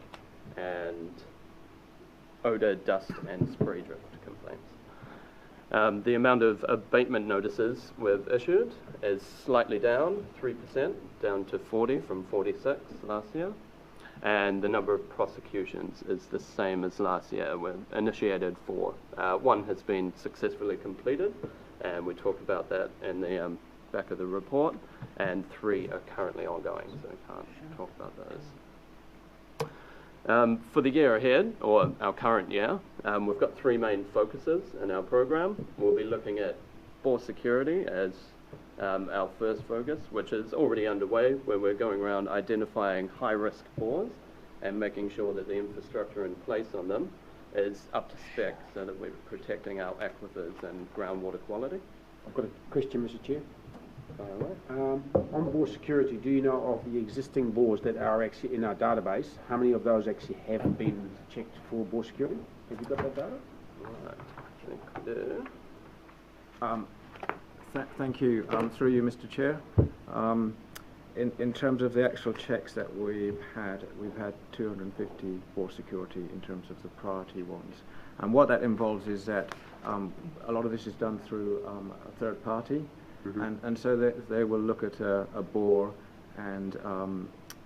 dust and spray drift complaints. The amount of abatement notices we've issued is slightly down, 3%, down to 40 from 46 last year. And the number of prosecutions is the same as last year. We've initiated 4. One has been successfully completed, and we talk about that in the back of the report, and 3 are currently ongoing, so I can't talk about those. For the year ahead, or our current year, we've got 3 main focuses in our program. We'll be looking at bore security as our first focus, which is already underway, where we're going around identifying high-risk bores and making sure that the infrastructure in place on them is up to spec so that we're protecting our aquifers and groundwater quality. I've got a question, Mr. Chair. Fire away. On bore security, do you know of the existing bores that are actually in our database? How many of those actually have been checked for bore security? Have you got that data? Right, I think we do. Thank you. Through you, Mr. Chair. In terms of the actual checks that we've had 250 bore security in terms of the priority ones. And what that involves is that a lot of this is done through a third party. Mm-hmm. And so they will look at a bore and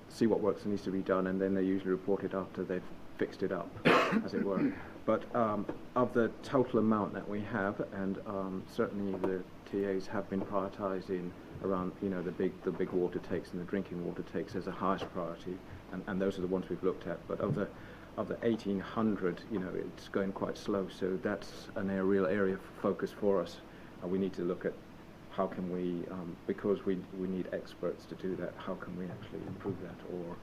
see what works needs to be done, and then they usually report it after they've fixed it up, as it were. But of the total amount that we have, and certainly the TAs have been prioritising around, the big water takes and the drinking water takes as the highest priority, and those are the ones we've looked at. But of the 1,800, it's going quite slow, so that's a real area of focus for us. We need to look at how can we, because we need experts to do that, how can we actually improve that or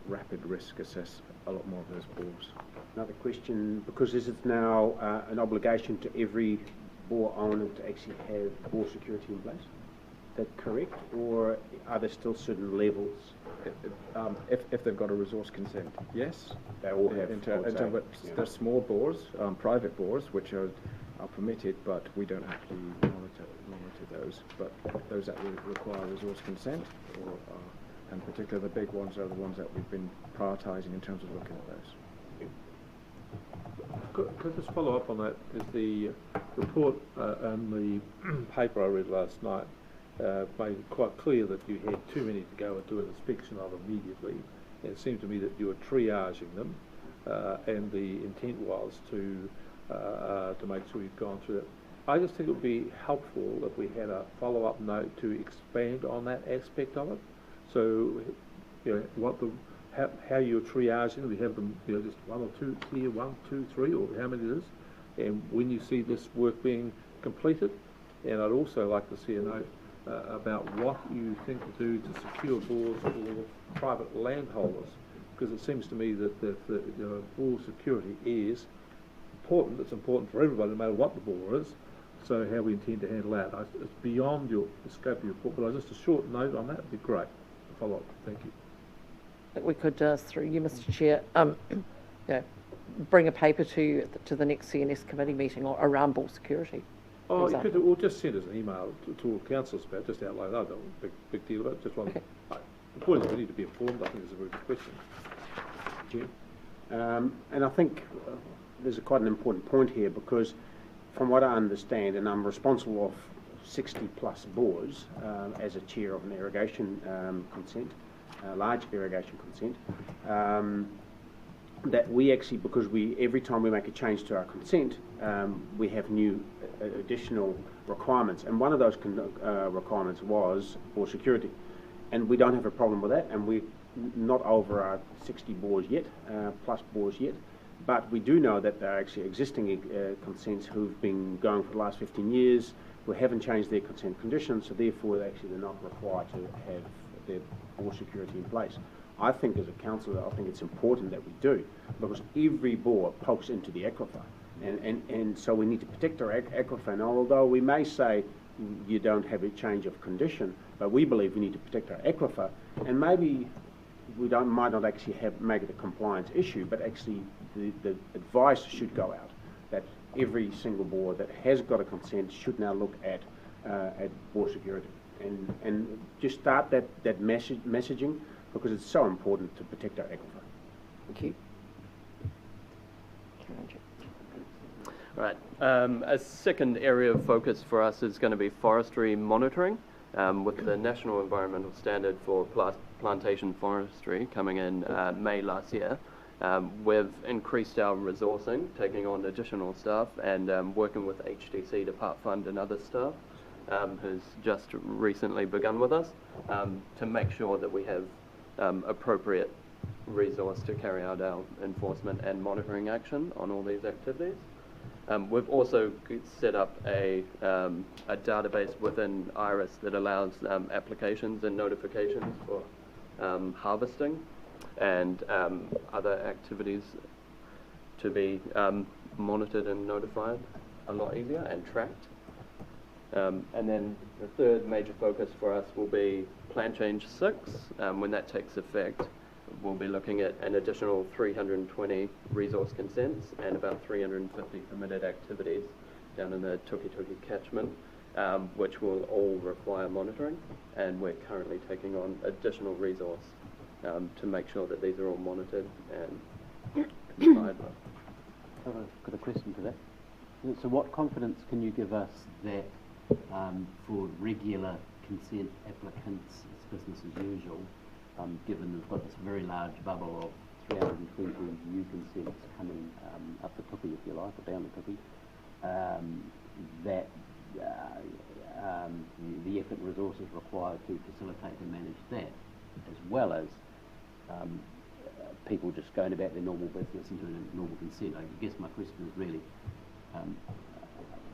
rapid risk assess a lot more of those bores. Another question, because is it now an obligation to every bore owner to actually have bore security in place? Is that correct, or are there still certain levels? If they've got a resource consent, yes. They all have. They're small bores, private bores, which are permitted, but we don't actually monitor those. But those that require resource consent, and particularly the big ones, are the ones that we've been prioritising in terms of looking at those. Could I just follow up on that? Is the report and the paper I read last night made it quite clear that you had too many to go and do an inspection of immediately. And it seemed to me that you were triaging them, and the intent was to make sure you've gone through it. I just think it would be helpful if we had a follow-up note to expand on that aspect of it. So, how you're triaging, we have them, just one or two here, 1, 2, 3, or how many it is, and when you see this work being completed. And I'd also like to see a note about what you think to do to secure bores for private landholders, because it seems to me that the bore security is important. It's important for everybody, no matter what the bore is. So how we intend to handle that, it's beyond the scope of your report, but just a short note on that would be great. A follow-up. Thank you. I think we could, through you, Mr. Chair, bring a paper to the next CNS committee meeting around bore security. Oh, you could, or just send us an email to all councillors about, just outline that. Big deal about it. Just one. Okay. The point is we need to be informed. I think it's a very good question. Jim. And I think there's quite an important point here, because from what I understand, and I'm responsible of 60 plus bores as a chair of an irrigation consent, large irrigation consent, that we actually, because every time we make a change to our consent, we have new additional requirements, and one of those requirements was bore security, and we don't have a problem with that, and we're not over our 60 bores yet, plus bores yet, but we do know that there are actually existing consents who've been going for the last 15 years, who haven't changed their consent conditions, so therefore they're not required to have their bore security in place. I think as a councillor, I think it's important that we do, because every bore pokes into the aquifer, and so we need to protect our aquifer. And although we may say you don't have a change of condition, but we believe we need to protect our aquifer, and maybe we might not actually make it a compliance issue, but actually the advice should go out that every single bore that has got a consent should now look at bore security, and just start that messaging, because it's so important to protect our aquifer. Thank you. Right. A second area of focus for us is going to be forestry monitoring. With the National Environmental Standard for Plantation Forestry coming in May last year, we've increased our resourcing, taking on additional staff, and working with HDC to part fund another staff who's just recently begun with us to make sure that we have appropriate resource to carry out our enforcement and monitoring action on all these activities. We've also set up a database within IRIS that allows applications and notifications for harvesting and other activities to be monitored and notified a lot easier and tracked. And then the third major focus for us will be Plan Change 6. When that takes effect, we'll be looking at an additional 320 resource consents and about 350 permitted activities down in the Tukituki catchment, which will all require monitoring, and we're currently taking on additional resource to make sure that these are all monitored and complied with. I've got a question to that. So what confidence can you give us that for regular consent applicants it's business as usual, given we've got this very large bubble of 320 new consents coming up the Tupi, if you like, or down the Tupi, that the effort and resources required to facilitate and manage that, as well as people just going about their normal business and doing a normal consent. I guess my question is really,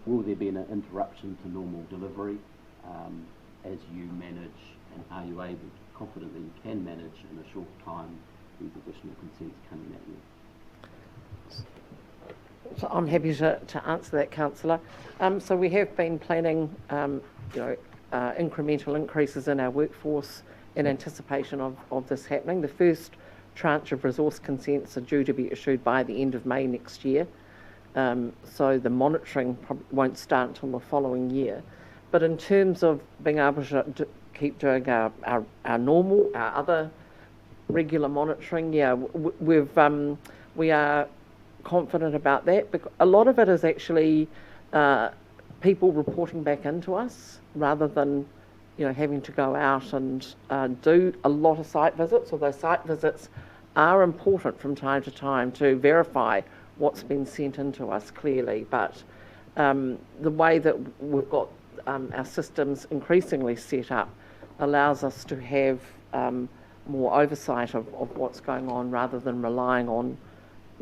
will there be an interruption to normal delivery as you manage, and are you confident that you can manage in a short time these additional consents coming at you? So I'm happy to answer that, Councillor. So we have been planning, incremental increases in our workforce in anticipation of this happening. The first tranche of resource consents are due to be issued by the end of May next year. So the monitoring probably won't start until the following year. But in terms of being able to keep doing our other regular monitoring, we are confident about that, because a lot of it is actually people reporting back into us rather than, having to go out and do a lot of site visits, although site visits are important from time to time to verify what's been sent into us clearly. But the way that we've got our systems increasingly set up allows us to have more oversight of what's going on rather than relying on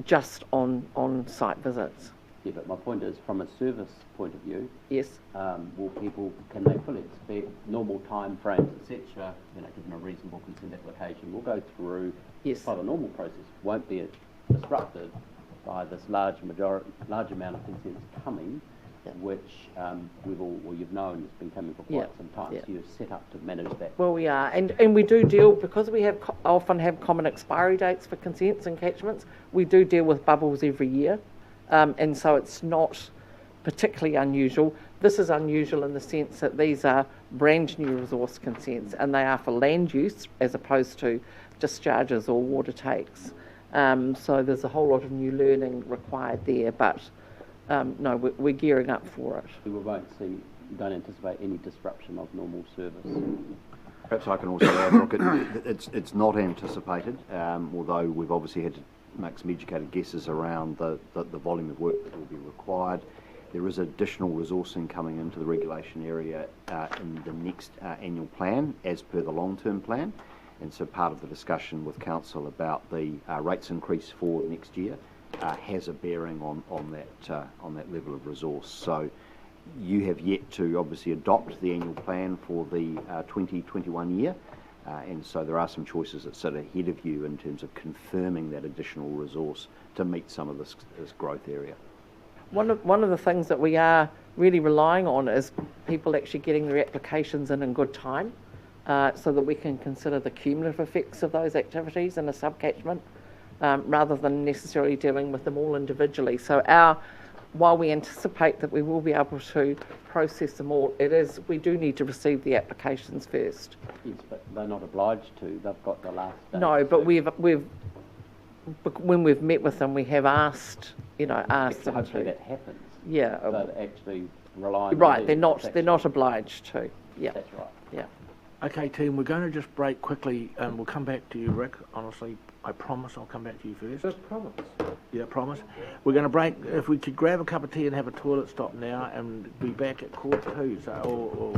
just on site visits. Yeah, but my point is, from a service point of view, yes, can they fully expect normal time frames, etc., given a reasonable consent application, will go through by the normal process, won't be disrupted by this large amount of consents coming, which you've known has been coming for quite some time, so you're set up to manage that. Well, we are, and we do deal, because we often have common expiry dates for consents and catchments, we do deal with bubbles every year. And so it's not particularly unusual. This is unusual in the sense that these are brand new resource consents, and they are for land use as opposed to discharges or water takes. So there's a whole lot of new learning required there, but no, we're gearing up for it. You don't anticipate any disruption of normal service? Perhaps I can also add, look, it's not anticipated, although we've obviously had to make some educated guesses around the volume of work that will be required. There is additional resourcing coming into the regulation area in the next annual plan, as per the long-term plan, and so part of the discussion with Council about the rates increase for next year has a bearing on that level of resource. So you have yet to obviously adopt the annual plan for the 2021 year. And so there are some choices that sit ahead of you in terms of confirming that additional resource to meet some of this growth area. One of the things that we are really relying on is people actually getting their applications in good time, so that we can consider the cumulative effects of those activities in a subcatchment, rather than necessarily dealing with them all individually. So while we anticipate that we will be able to process them all, we do need to receive the applications first. Yes, but they're not obliged to. They've got the last day. No, but when we've met with them, we have asked them hopefully to. that happens. Yeah. But actually relying. Right, they're not obliged to. Yeah. That's right. Yeah. Okay, team, we're going to just break quickly, and we'll come back to you, Rick. Honestly, I promise I'll come back to you first. Just promise. Yeah, promise. We're going to break. If we could grab a cup of tea and have a toilet stop now, and be back at 2:45. So, or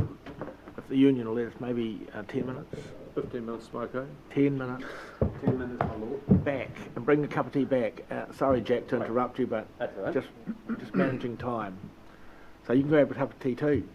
if the union will let us, maybe 10 minutes. 15 minutes, Smoko. 10 minutes. 10 minutes, my lord. Back and bring the cup of tea back. Sorry, Jack, to interrupt you, but that's all right. just managing time. So you can grab a cup of tea too.